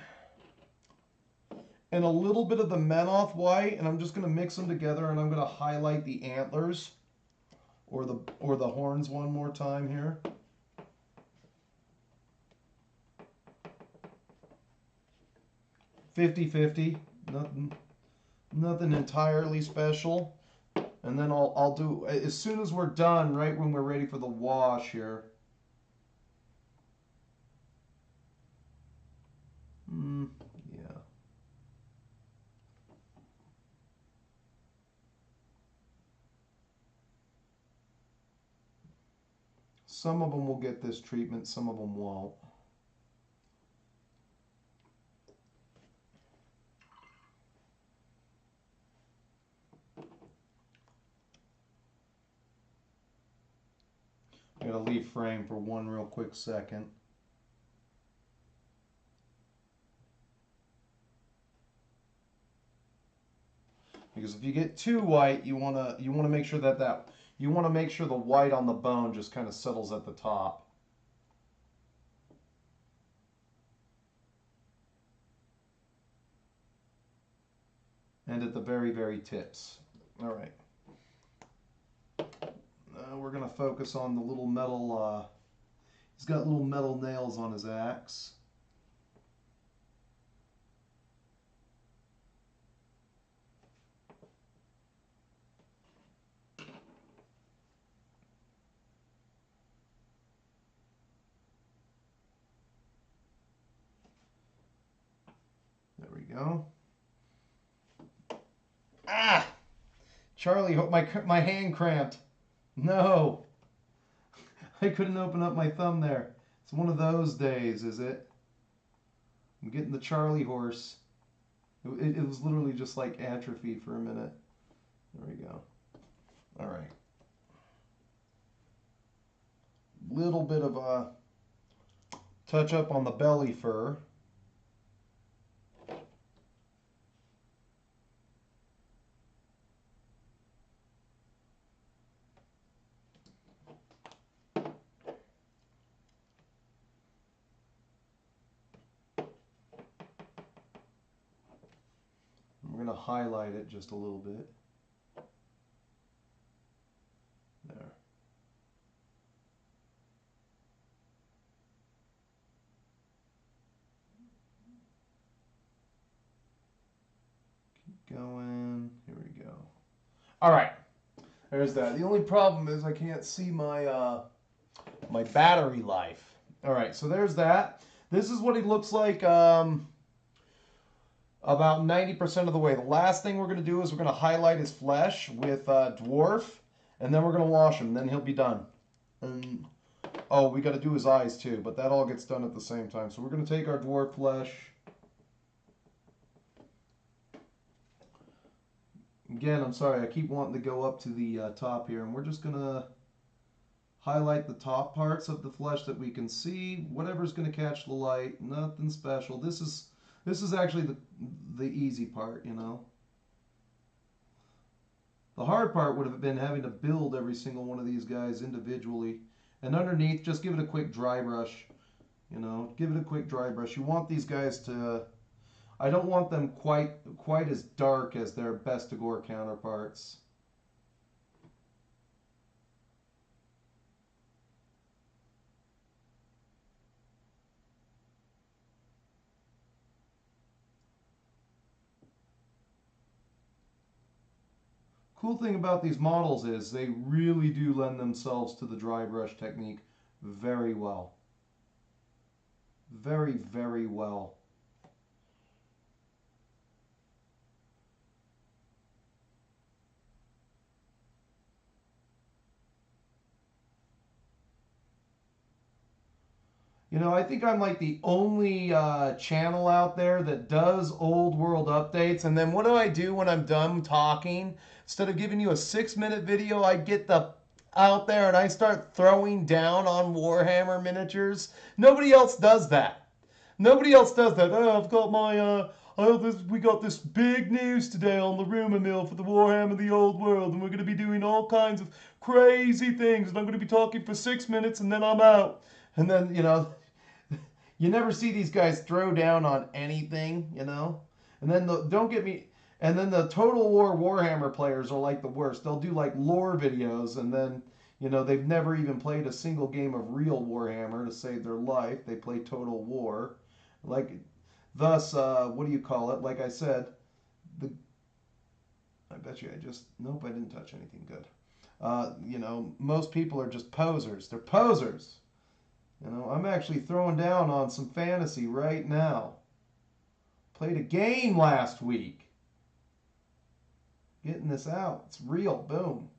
S1: and a little bit of the Menoth white, and I'm just going to mix them together, and I'm going to highlight the antlers or the horns one more time here. (50-50), nothing entirely special. And then I'll do, as soon as we're done, right when we're ready for the wash here. Yeah. Some of them will get this treatment, some of them won't. I'm going to leave frame for one real quick second. Because if you get too white, you want to make sure you want to make sure the white on the bone just kind of settles at the top. And at the very, very tips. All right. We're going to focus on the little metal, he's got little metal nails on his axe. There we go. Ah! Charlie, my hand cramped. No! I couldn't open up my thumb there. It's one of those days, is it? I'm getting the Charlie horse. It was literally just like atrophy for a minute. There we go. All right. Little bit of a touch up on the belly fur. We're going to highlight it just a little bit. There. Keep going. Here we go. All right. There's that. The only problem is I can't see my my battery life. All right, so there's that. This is what he looks like about 90% of the way. The last thing we're going to do is we're going to highlight his flesh with Dwarf, and then we're going to wash him. Then he'll be done. And oh, we got to do his eyes too, but that all gets done at the same time. So we're going to take our Dwarf flesh. Again, I'm sorry, I keep wanting to go up to the top here, and we're just going to highlight the top parts of the flesh that we can see. Whatever's going to catch the light, nothing special. This is actually the easy part, you know. The hard part would have been having to build every single one of these guys individually. And underneath, just give it a quick dry brush. You know, give it a quick dry brush. You want these guys to... I don't want them quite as dark as their Beasts of Gor counterparts. Cool thing about these models is they really do lend themselves to the dry brush technique very well. Very, very well. You know, I think I'm like the only channel out there that does old world updates. And then what do I do when I'm done talking? Instead of giving you a 6-minute video, I get out there and I start throwing down on Warhammer miniatures. Nobody else does that. Nobody else does that. Oh, I've got my we got this big news today on the rumor mill for the Warhammer the Old World, and we're going to be doing all kinds of crazy things, and I'm going to be talking for 6 minutes, and then I'm out. And then, you know, you never see these guys throw down on anything, you know? And then, don't get me... And then the Total War Warhammer players are like the worst. They'll do like lore videos, and then, you know, they've never even played a single game of real Warhammer to save their life. They play Total War. Like, thus, what do you call it? Like I said, I bet you nope, I didn't touch anything good. You know, most people are just posers. They're posers. You know, I'm actually throwing down on some fantasy right now. Played a game last week. Getting this out. It's real. Boom.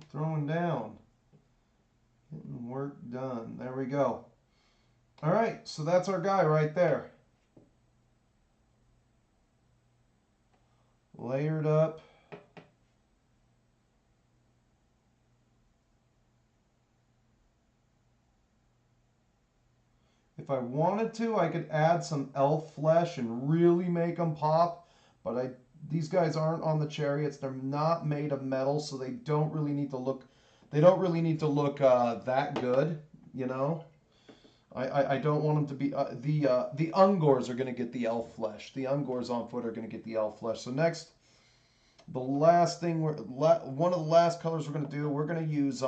S1: Throwing down. Getting work done. There we go. All right, so that's our guy right there. Layered up. If I wanted to, I could add some elf flesh and really make them pop, but these guys aren't on the chariots. They're not made of metal, so they don't really need to look. They don't really need to look that good, you know. I don't want them to be the Ungors are going to get the elf flesh. The Ungors on foot are going to get the elf flesh. So next, the last thing one of the last colors we're going to do, we're going to use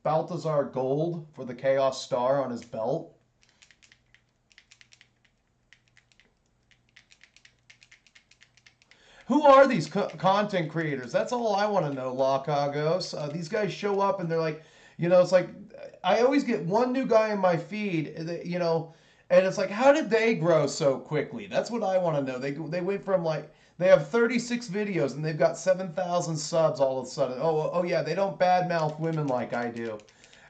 S1: Balthazar Gold for the Chaos Star on his belt. Who are these content creators? That's all I want to know, Cahos. These guys show up and they're like, you know, it's like I always get one new guy in my feed, you know, and it's like, how did they grow so quickly? That's what I want to know. They went from like, they have 36 videos and they've got 7,000 subs all of a sudden. Oh yeah, they don't badmouth women like I do.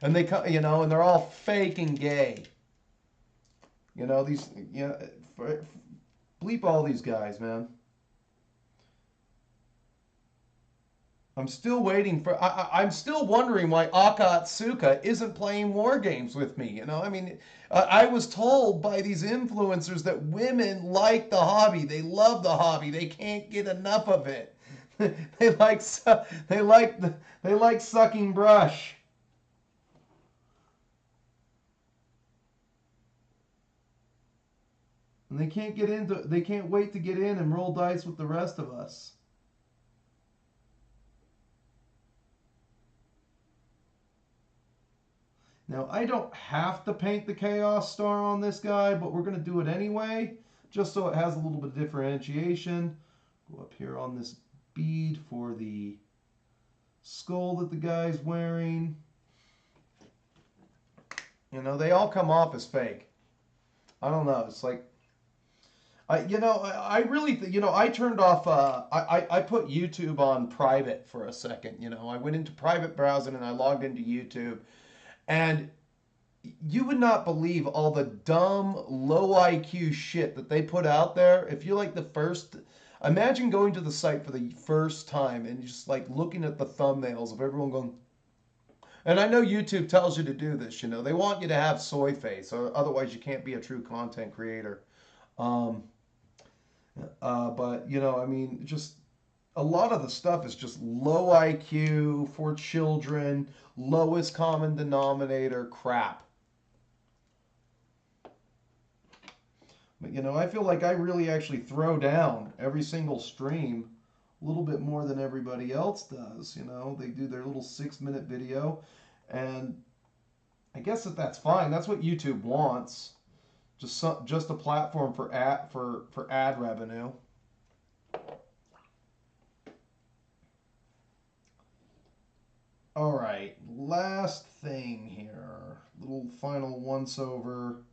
S1: And they, you know, and they're all fake and gay. You know, these, you know, bleep all these guys, man. I'm still waiting for. I'm still wondering why Akatsuka isn't playing war games with me. You know, I mean, I was told by these influencers that women like the hobby. They love the hobby. They can't get enough of it. they like sucking brush. And they can't get into. They can't wait to get in and roll dice with the rest of us. Now, I don't have to paint the Chaos Star on this guy, but we're going to do it anyway, just so it has a little bit of differentiation. Go up here on this bead for the skull that the guy's wearing. You know, they all come off as fake. I don't know. It's like, I really, I turned off, I put YouTube on private for a second. I went into private browsing and I logged into YouTube. And you would not believe all the dumb, low IQ shit that they put out there. If you like imagine going to the site for the first time and just like looking at the thumbnails of everyone going, and I know YouTube tells you to do this, they want you to have soy face, or otherwise you can't be a true content creator. Um, but I mean, just a lot of the stuff is just low IQ for children, lowest common denominator crap. But I feel like I really actually throw down every single stream a little bit more than everybody else does. They do their little 6-minute video, and I guess that's fine. That's what YouTube wants. Just a platform for ad revenue. All right, last thing here. Little final once over.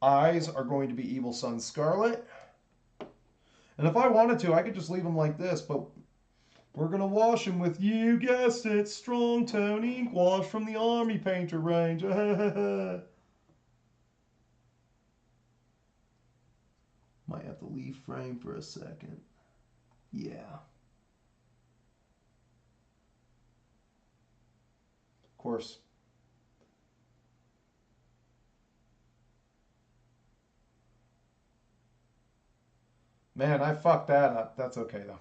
S1: Eyes are going to be Evil Sun Scarlet. And if I wanted to, I could just leave them like this, but we're going to wash them with, you guessed it, Strong Tone ink wash from the Army Painter range. Might have to leave frame for a second. Yeah. Of course. Man, I fucked that up. That's okay, though.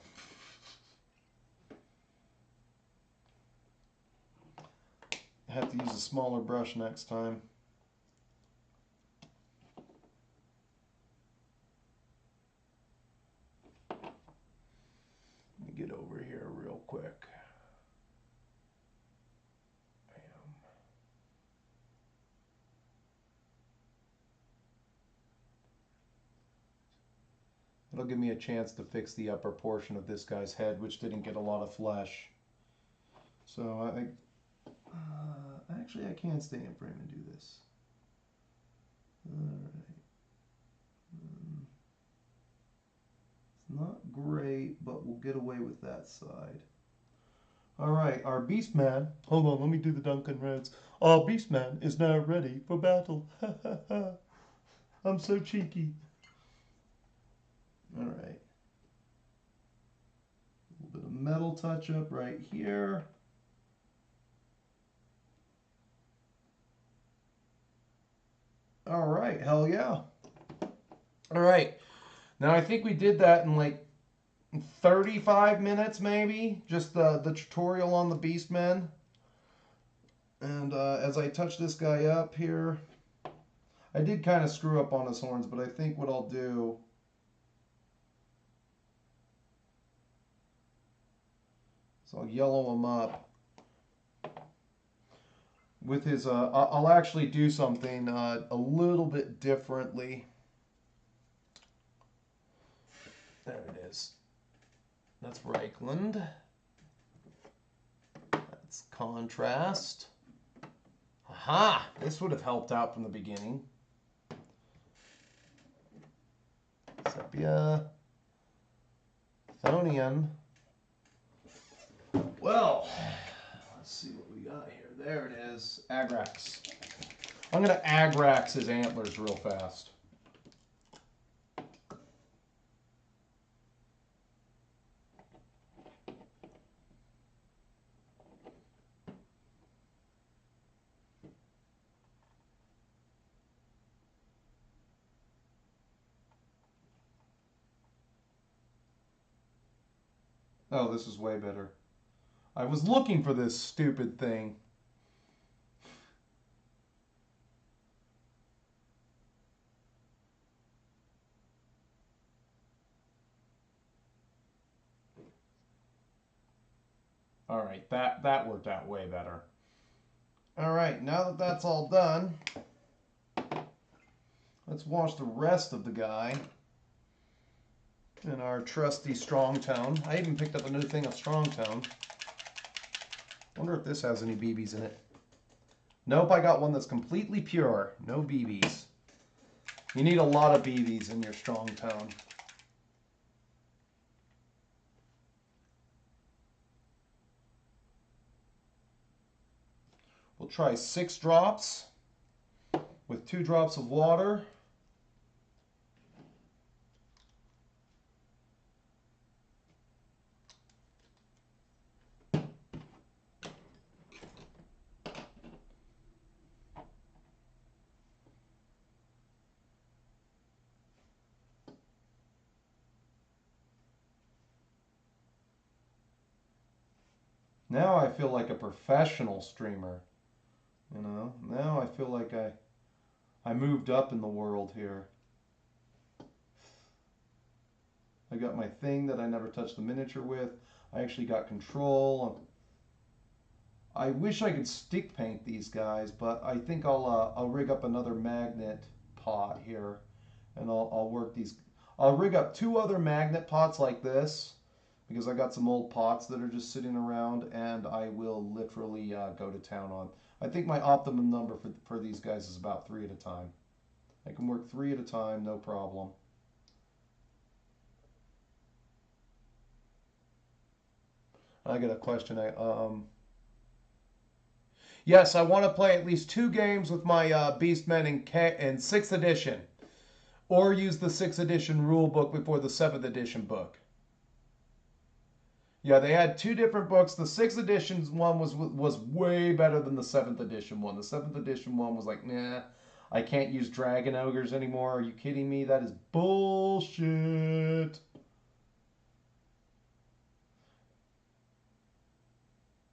S1: I have to use a smaller brush next time. Let me get over here real quick. Bam. It'll give me a chance to fix the upper portion of this guy's head, which didn't get a lot of flesh. So actually I can stay in frame and do this. Alright. It's not great, but we'll get away with that side. Alright, our Beastman. Hold on, let me do the Duncan Rhodes. Our Beastman is now ready for battle. I'm so cheeky. Alright. A little bit of metal touch up right here. All right, hell yeah. All right, now I think we did that in like 35 minutes maybe, just the tutorial on the Beastmen. And as I touch this guy up here, I did kind of screw up on his horns, but I think what I'll do is I'll yellow him up. With his, I'll actually do something a little bit differently. There it is. That's Reichland. That's contrast. Aha! This would have helped out from the beginning. Sepia. Thonian. Well, let's see what we got here. There it is. Agrax. I'm going to Agrax his antlers real fast. Oh, this is way better. I was looking for this stupid thing. All right, that worked out way better. All right, now that that's all done, let's wash the rest of the guy in our trusty Strong Tone. I even picked up a new thing of Strong Tone. Wonder if this has any BBs in it. Nope, I got one that's completely pure. No BBs. You need a lot of BBs in your strong tone. We'll try 6 drops with 2 drops of water. Now I feel like a professional streamer. You know, now I feel like I moved up in the world here. I got my thing that I never touched the miniature with. I actually got control. I wish I could stick paint these guys, but I think I'll rig up another magnet pot here, and I'll work these. I'll rig up 2 other magnet pots like this, because I got some old pots that are just sitting around, and I will literally go to town on. I think my optimum number for these guys is about 3 at a time. I can work 3 at a time, no problem. I got a question. Yes, I want to play at least 2 games with my Beastmen in 6th edition, or use the 6th edition rule book before the 7th edition book. Yeah, they had 2 different books. The 6th edition one was way better than the 7th edition one. The 7th edition one was like, nah, I can't use dragon ogres anymore. Are you kidding me? That is bullshit.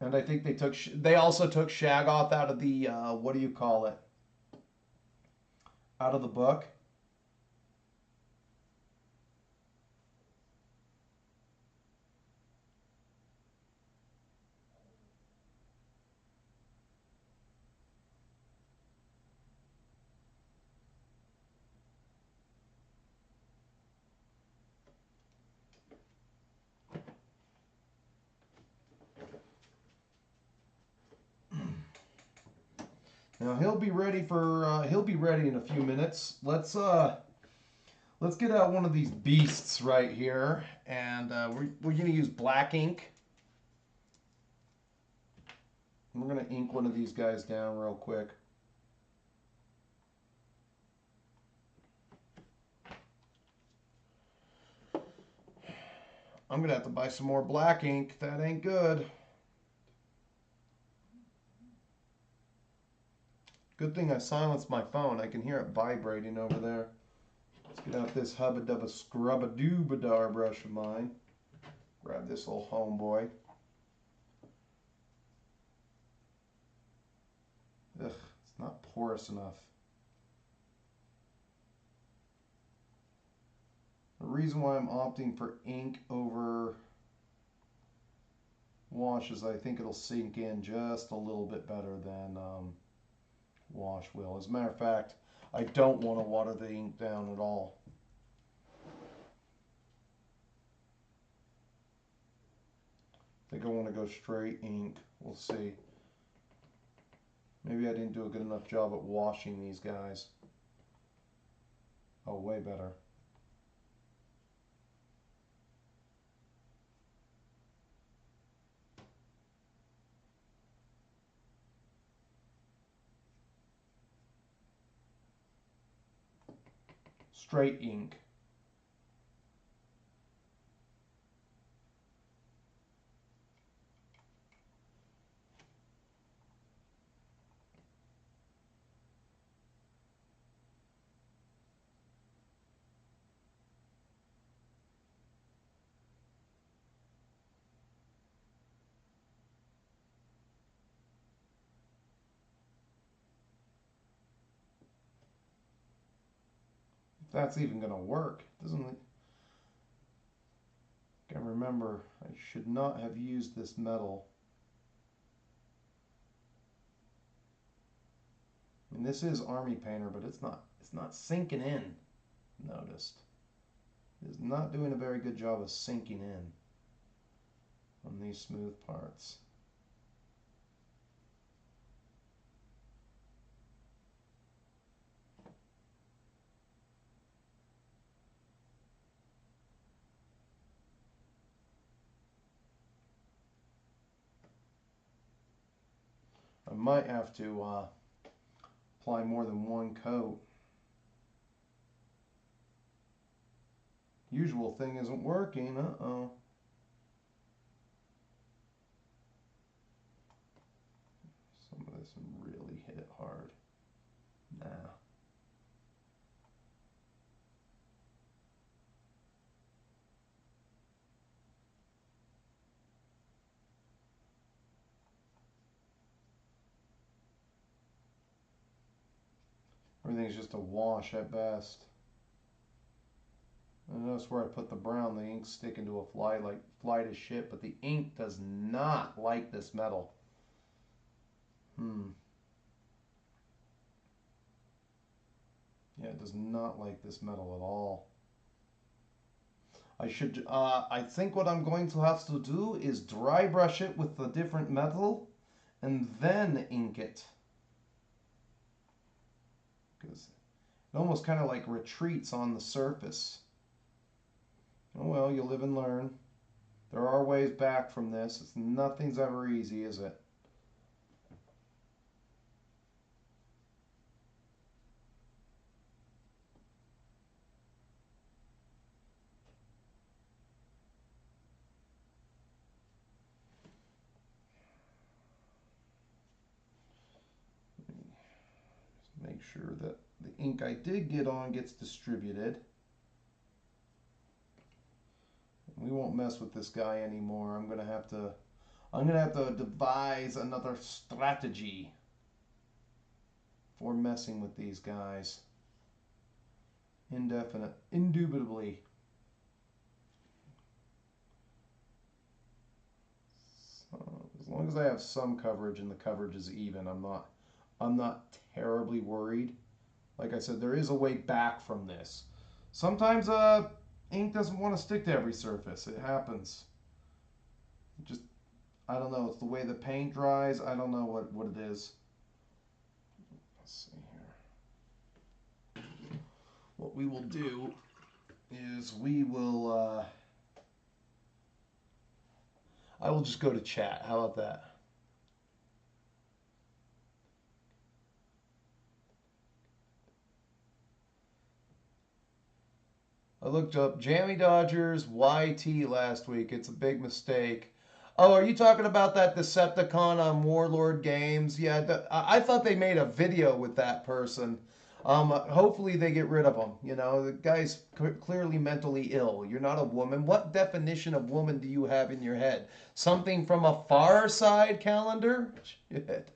S1: And I think they also took Shaggoth out of the what do you call it? Out of the book. Now he'll be ready in a few minutes. Let's get out one of these beasts right here, and we're gonna use black ink. We're gonna ink one of these guys down real quick. I'm gonna have to buy some more black ink. That ain't good. Good thing I silenced my phone. I can hear it vibrating over there. Let's get out this hubba dubba scrubba doobadar brush of mine. Grab this little homeboy. Ugh, it's not porous enough. The reason why I'm opting for ink over wash is I think it'll sink in just a little bit better than wash will. As a matter of fact, I don't want to water the ink down at all. I think I want to go straight ink. We'll see. Maybe I didn't do a good enough job at washing these guys. Oh, way better. Straight ink. If that's even going to work. Doesn't it? I remember I should not have used this metal. I mean, this is Army Painter, but it's not sinking in. Noticed. It is not doing a very good job of sinking in on these smooth parts. I might have to apply more than one coat. Usual thing isn't working. Uh-oh. Some of this really hit it hard. Nah. Everything's just a wash at best. And notice where I put the brown, the ink's sticking to a fly to shit, but the ink does not like this metal. Yeah, it does not like this metal at all. I think what I'm going to have to do is dry brush it with the different metal and then ink it. Because it almost kind of like retreats on the surface. Oh well, you live and learn. There are ways back from this. Nothing's ever easy, is it? Just make sure that the ink I did get on gets distributed. We won't mess with this guy anymore. I'm gonna have to devise another strategy for messing with these guys. Indubitably. So, as long as I have some coverage and the coverage is even, I'm not terribly worried. Like I said, there is a way back from this. Sometimes ink doesn't want to stick to every surface. It happens. Just, I don't know. It's the way the paint dries. I don't know what it is. Let's see here. What we will do is we will, I will just go to chat. How about that? I looked up Jammy Dodgers YT last week. It's a big mistake. Oh, are you talking about that Decepticon on Warlord Games? Yeah, I thought they made a video with that person. Hopefully they get rid of him. You know, the guy's clearly mentally ill. You're not a woman. What definition of woman do you have in your head? Something from a Far Side calendar? Shit.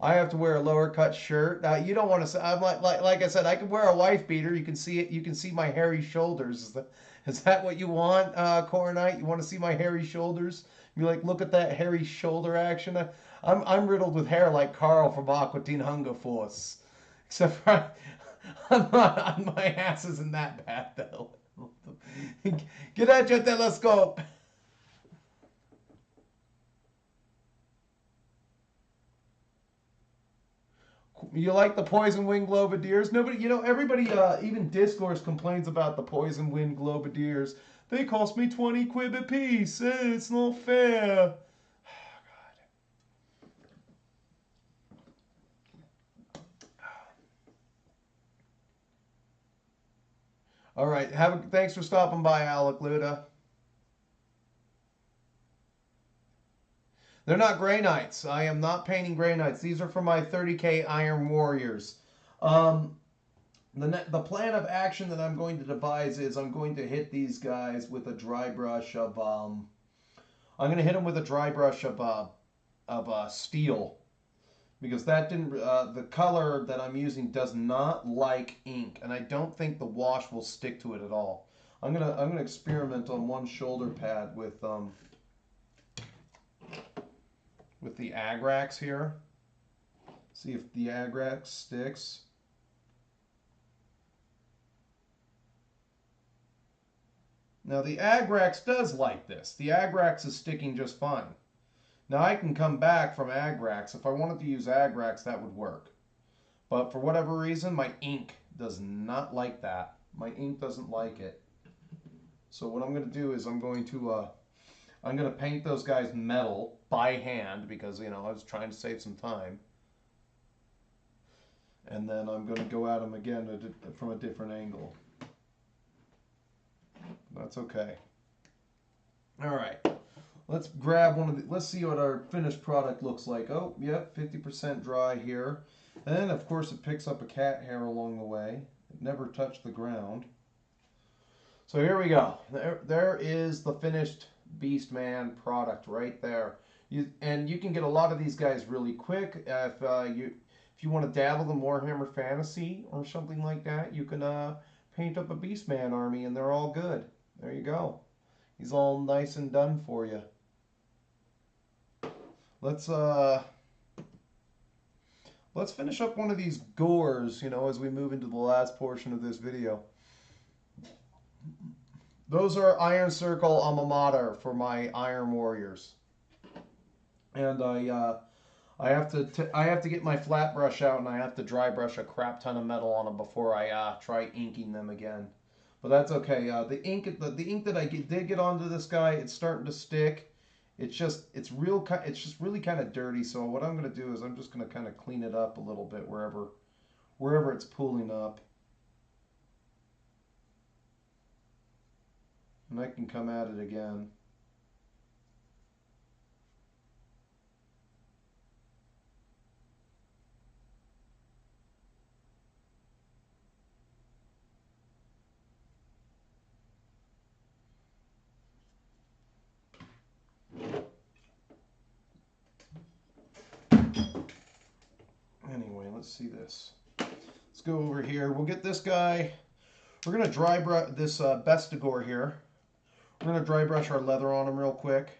S1: I have to wear a lower cut shirt. You don't want to. I'm like I said. I could wear a wife beater. You can see it. You can see my hairy shoulders. Is that what you want, Coronite? You want to see my hairy shoulders? You like look at that hairy shoulder action. I'm riddled with hair like Carl from Aqua Teen Hunger Force. Except for my ass isn't that bad though. Get out your telescope. You like the poison wing globadiers? Nobody, everybody, even Discourse complains about the poison wing globadiers. They cost me 20 quid a piece. It's not fair. All right. Thanks for stopping by, Alec Luda. They're not Grey Knights. I am not painting Grey Knights. These are for my 30K Iron Warriors. The plan of action that I'm going to devise is I'm going to hit these guys with a dry brush of I'm going to hit them with a dry brush of steel, because that didn't the color that I'm using does not like ink, and I don't think the wash will stick to it at all. I'm gonna experiment on one shoulder pad with the Agrax here. See if the Agrax sticks. Now the Agrax does like this. The Agrax is sticking just fine. Now I can come back from Agrax. If I wanted to use Agrax, that would work. But for whatever reason, my ink does not like that. My ink doesn't like it. So what I'm going to do is I'm going to paint those guys metal by hand because, you know, I was trying to save some time. And then I'm going to go at them again from a different angle. That's okay. All right. Let's grab one of the, let's see what our finished product looks like. Oh, yep, 50% dry here. And of course it picks up a cat hair along the way. It never touched the ground. So here we go. There is the finished Beastman product right there. And you can get a lot of these guys really quick. If you want to dabble in Warhammer Fantasy or something like that, you can paint up a Beastman army and they're all good. There you go. He's all nice and done for you. Let's finish up one of these Gors, you know, as we move into the last portion of this video. Those are Iron Circle alma mater for my Iron Warriors. And I have to get my flat brush out and I have to dry brush a crap ton of metal on them before I try inking them again. But that's okay. The ink that I did get onto this guy, it's starting to stick. It's just really kind of dirty. So what I'm going to do is I'm just going to kind of clean it up a little bit wherever it's pooling up. And I can come at it again. Anyway, let's see this. Let's go over here. We'll get this guy. We're going to dry brush this Beasts of Gor here. We're going to dry brush our leather on him real quick.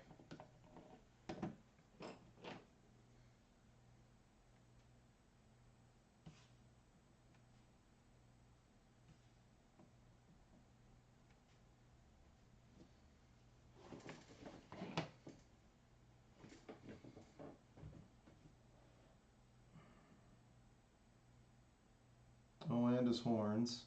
S1: Oh, and his horns.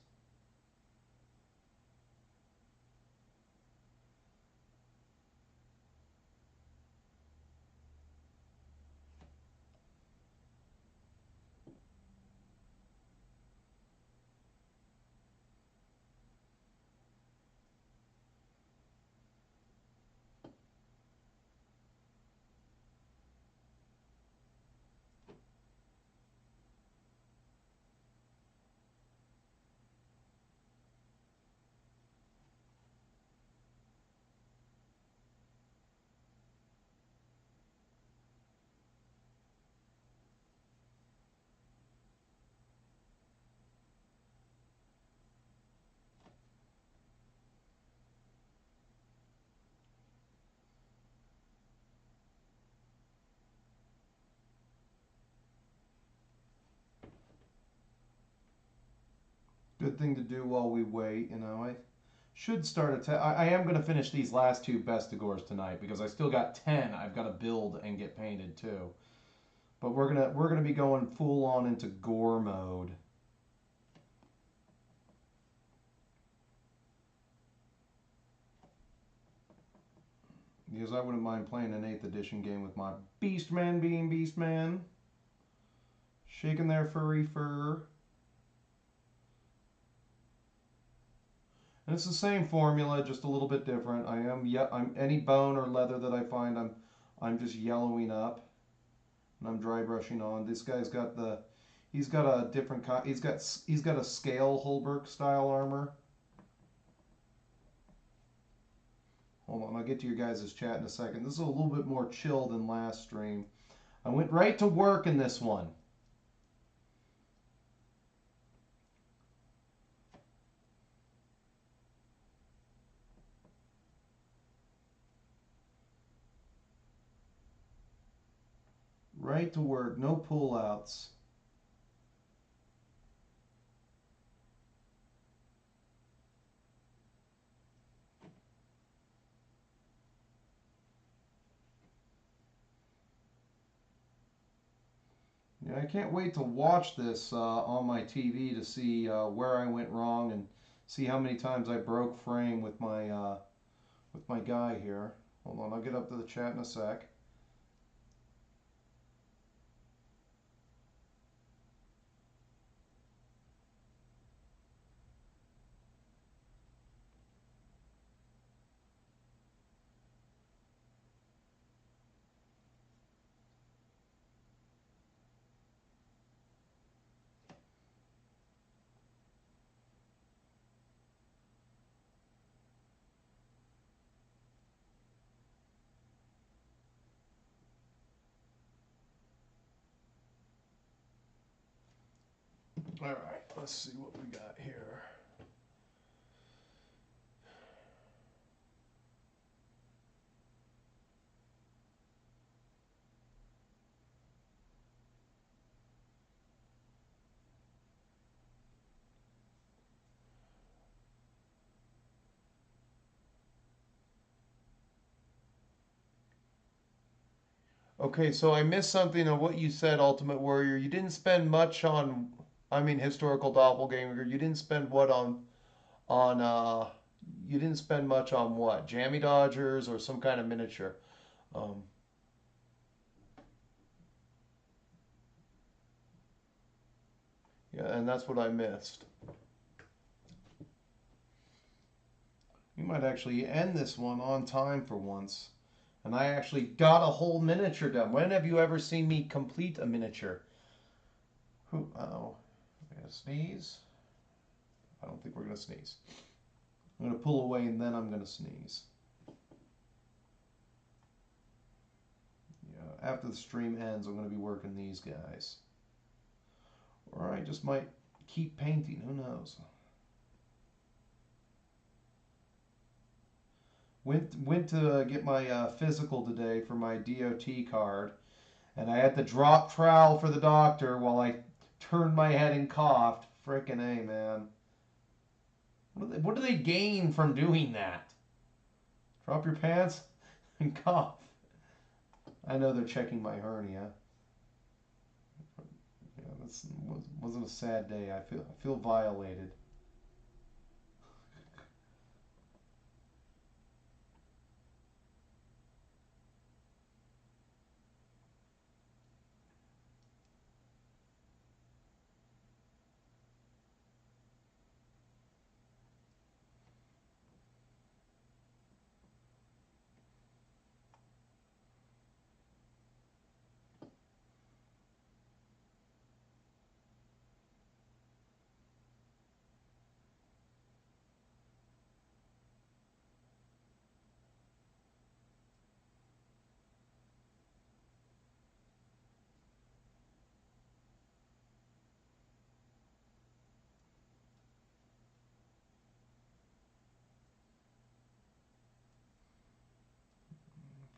S1: Good thing to do while we wait, you know. I should start I am going to finish these last two Beasts of Gors tonight because I still got 10 I've got to build and get painted too. But we're gonna be going full on into Gor mode. Because I wouldn't mind playing an 8th edition game with my Beastman being Beastman. Shaking their furry fur. And it's the same formula, just a little bit different. I'm any bone or leather that I find, I'm just yellowing up, and I'm dry brushing on. This guy's got he's got a different he's got a scale Holberg style armor. Hold on, I'll get to your guys' chat in a second. This is a little bit more chill than last stream. I went right to work in this one. Right to work, no pull-outs. And I can't wait to watch this on my TV to see where I went wrong and see how many times I broke frame with my guy here. Hold on, I'll get up to the chat in a sec. All right, let's see what we got here. Okay, so I missed something of what you said, Ultimate Warrior. You didn't spend much on, I mean, historical doppelganger. You didn't spend what on you didn't spend much on what? Jammy Dodgers or some kind of miniature. Um, yeah, and that's what I missed. You might actually end this one on time for once. And I actually got a whole miniature done. When have you ever seen me complete a miniature? Uh-oh. I'm going to sneeze. I don't think we're going to sneeze. I'm going to pull away and then I'm going to sneeze. Yeah, after the stream ends, I'm going to be working these guys. Or I just might keep painting. Who knows? Went to get my physical today for my DOT card, and I had to drop trowel for the doctor while I turned my head and coughed. Frickin' A, man. What do they gain from doing that? Drop your pants and cough. I know they're checking my hernia. Yeah, this wasn't a sad day. I feel violated.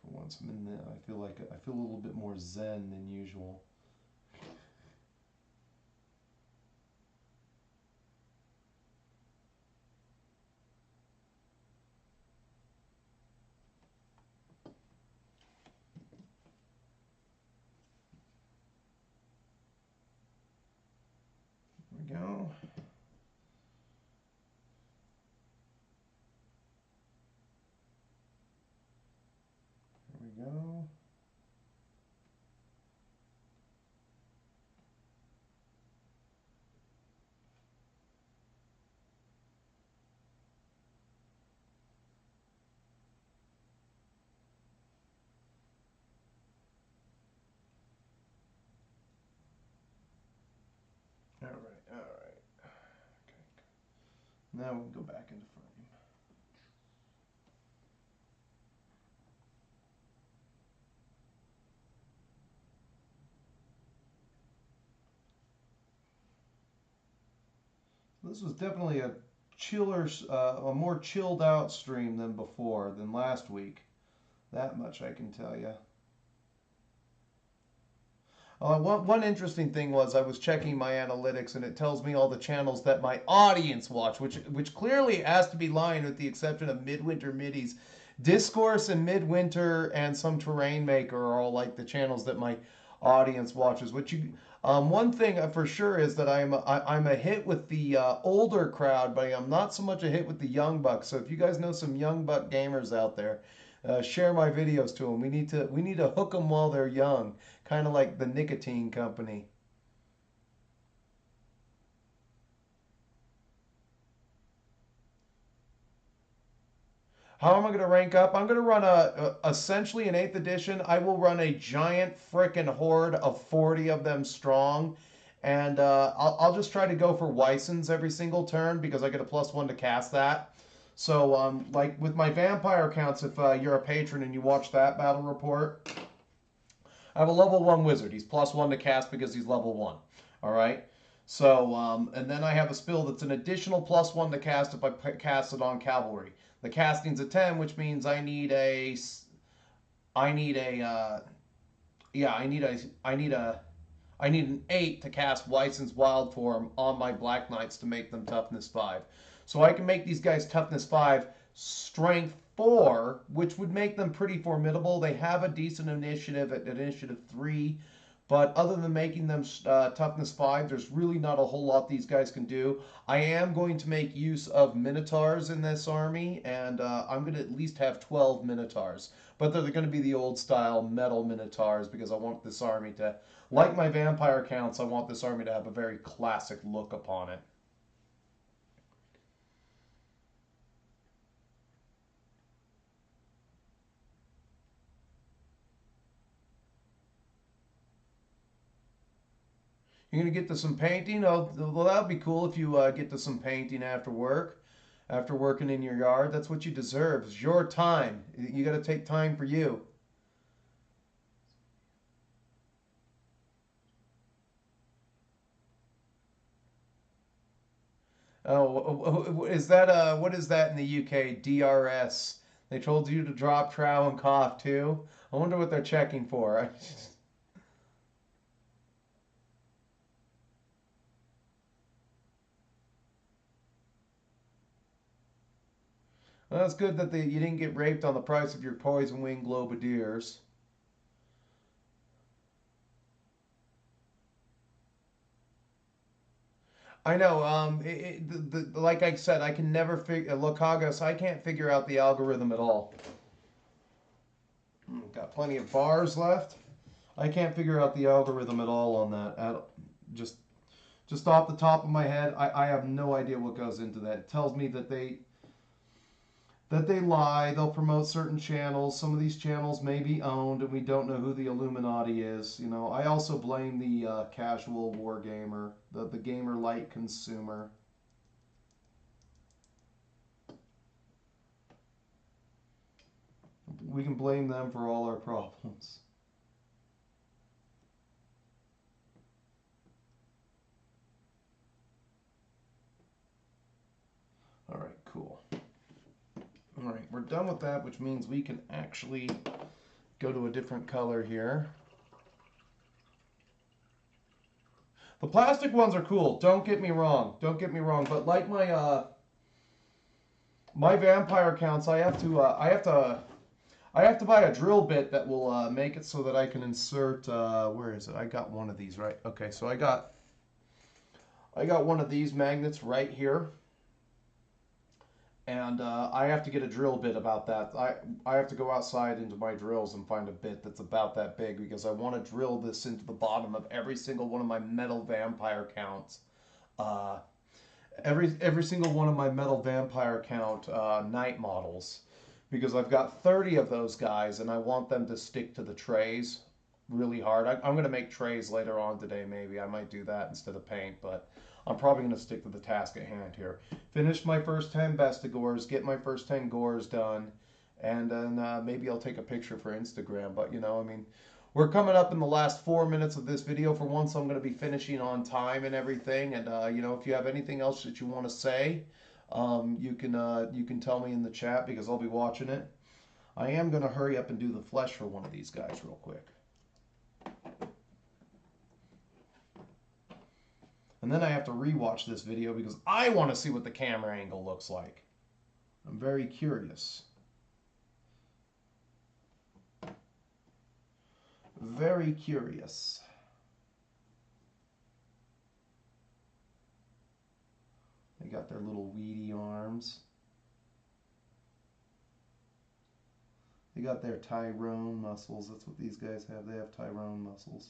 S1: Once I'm in there, I feel a little bit more zen than usual. There we go. There we go. All right, all right. Okay. Now we can go back into frame. This was definitely a a more chilled out stream than before, than last week. That much I can tell you. One interesting thing was I was checking my analytics and it tells me all the channels that my audience watch, which clearly has to be lying with the exception of Midwinter Middies. Discourse and Midwinter and some Terrain Maker are all like the channels that my audience watches, which One thing for sure is that I'm a hit with the older crowd, but I'm not so much a hit with the young bucks. So if you guys know some young buck gamers out there, share my videos to them. We need to hook them while they're young, kind of like the nicotine company. How am I going to rank up? I'm going to run essentially an 8th edition. I will run a giant frickin' horde of 40 of them strong. And I'll just try to go for Weissens every single turn because I get a +1 to cast that. So, like with my vampire counts, if you're a patron and you watch that battle report, I have a level 1 wizard. He's +1 to cast because he's level 1. All right? So, and then I have a spell that's an additional +1 to cast if I cast it on cavalry. The casting's a 10, which means I need a, yeah, I need an 8 to cast Weisson's Wild Form on my Black Knights to make them Toughness 5. So I can make these guys Toughness 5, Strength 4, which would make them pretty formidable. They have a decent initiative at Initiative 3, but other than making them Toughness 5, there's really not a whole lot these guys can do. I am going to make use of Minotaurs in this army, and I'm going to at least have 12 Minotaurs. But they're going to be the old style metal Minotaurs because I want this army to, like my vampire counts, I want this army to have a very classic look upon it. You're going to get to some painting? Oh, well, that would be cool if you get to some painting after work, after working in your yard. That's what you deserve. It's your time. You got to take time for you. Oh, is that what is that in the UK? DRS. They told you to drop, trow, and cough too. I wonder what they're checking for. Well, it's good that you didn't get raped on the price of your poison wing globadiers. I know. Like I said, I can never figure. Locagos, I can't figure out the algorithm at all. Got plenty of bars left. I can't figure out the algorithm at all on that. Just, just off the top of my head, I have no idea what goes into that. It tells me that they lie. They'll promote certain channels. Some of these channels may be owned, and we don't know who the Illuminati is. You know, I also blame the casual war gamer, the gamer light consumer. We can blame them for all our problems. All right, cool. All right, we're done with that, which means we can actually go to a different color here. The plastic ones are cool. Don't get me wrong. Don't get me wrong. But like my vampire counts, I have to buy a drill bit that will make it so that I can insert. Where is it? I got one of these right. Okay, so I got one of these magnets right here. And I have to get a drill bit about that. I have to go outside into my drills and find a bit that's about that big because I want to drill this into the bottom of every single one of my metal vampire counts. Uh, every single one of my metal vampire count night models because I've got 30 of those guys and I want them to stick to the trays really hard. I'm going to make trays later on today maybe. I might do that instead of paint, but I'm probably going to stick to the task at hand here. Finish my first 10 Best of Gors, get my first 10 Gors done, and then maybe I'll take a picture for Instagram. But, you know, I mean, we're coming up in the last 4 minutes of this video for once. So I'm going to be finishing on time and everything. And, you know, if you have anything else that you want to say, you can tell me in the chat because I'll be watching it. I am going to hurry up and do the flesh for one of these guys real quick. And then I have to rewatch this video because I want to see what the camera angle looks like. I'm very curious. Very curious. They got their little weedy arms. They got their Tyrone muscles. That's what these guys have. They have Tyrone muscles.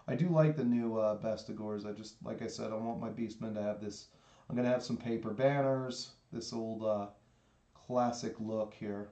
S1: I do like the new Beasts of Gors. I just, like I said, I want my Beastmen to have this. I'm going to have some paper banners. This old classic look here.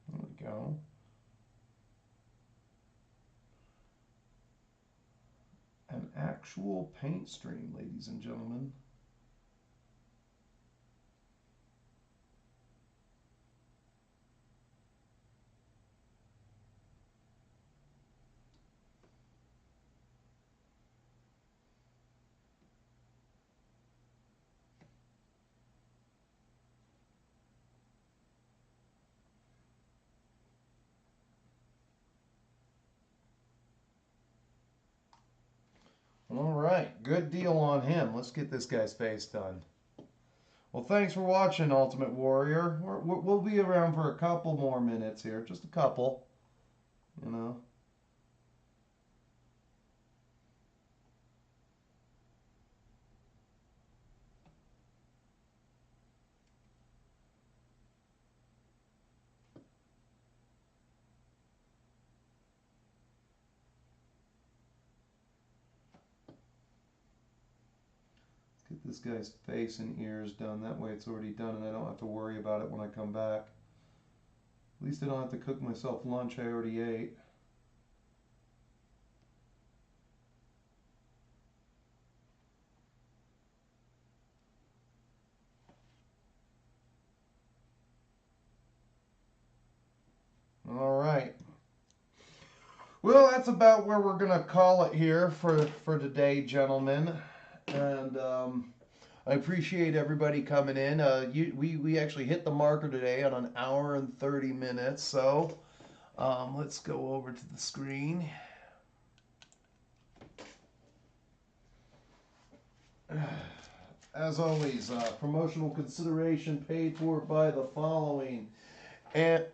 S1: There we go. An actual paint stream, ladies and gentlemen. All right, good deal on him. Let's get this guy's face done. Well, thanks for watching, Ultimate Warrior. We'll be around for a couple more minutes here, just a couple, you know. Get this guy's face and ears done. That way it's already done and I don't have to worry about it when I come back. At least I don't have to cook myself lunch I already ate. All right. Well, that's about where we're going to call it here for today, gentlemen. And I appreciate everybody coming in. We actually hit the marker today on an hour and 30 minutes. So let's go over to the screen. As always, promotional consideration paid for by the following.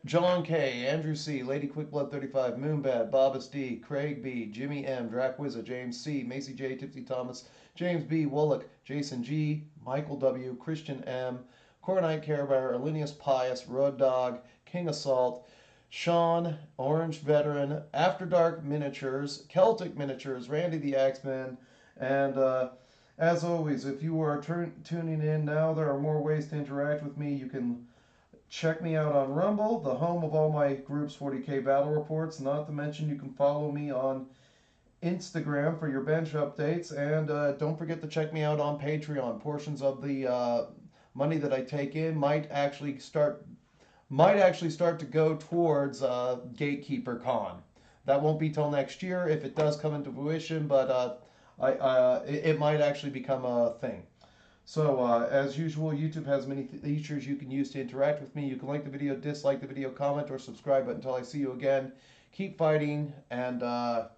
S1: John K, Andrew C, Lady Quickblood 35, Moonbad, Bobbas D, Craig B, Jimmy M, Drac Wizza, James C, Macy J, Tipsy Thomas, James B, Woollek, Jason G, Michael W, Christian M, Coronite Care Bear, Arlinius Pius, Road Dog, King Assault, Sean, Orange Veteran, After Dark Miniatures, Celtic Miniatures, Randy the Axeman, and as always, if you are tuning in now, there are more ways to interact with me. You can check me out on Rumble, the home of all my group's 40K battle reports. Not to mention, you can follow me on Instagram for your bench updates. And don't forget to check me out on Patreon. Portions of the money that I take in might actually start to go towards Gatekeeper Con. That won't be till next year if it does come into fruition, but it might actually become a thing. So, as usual, YouTube has many features you can use to interact with me. You can like the video, dislike the video, comment, or subscribe. But until I see you again, keep fighting, and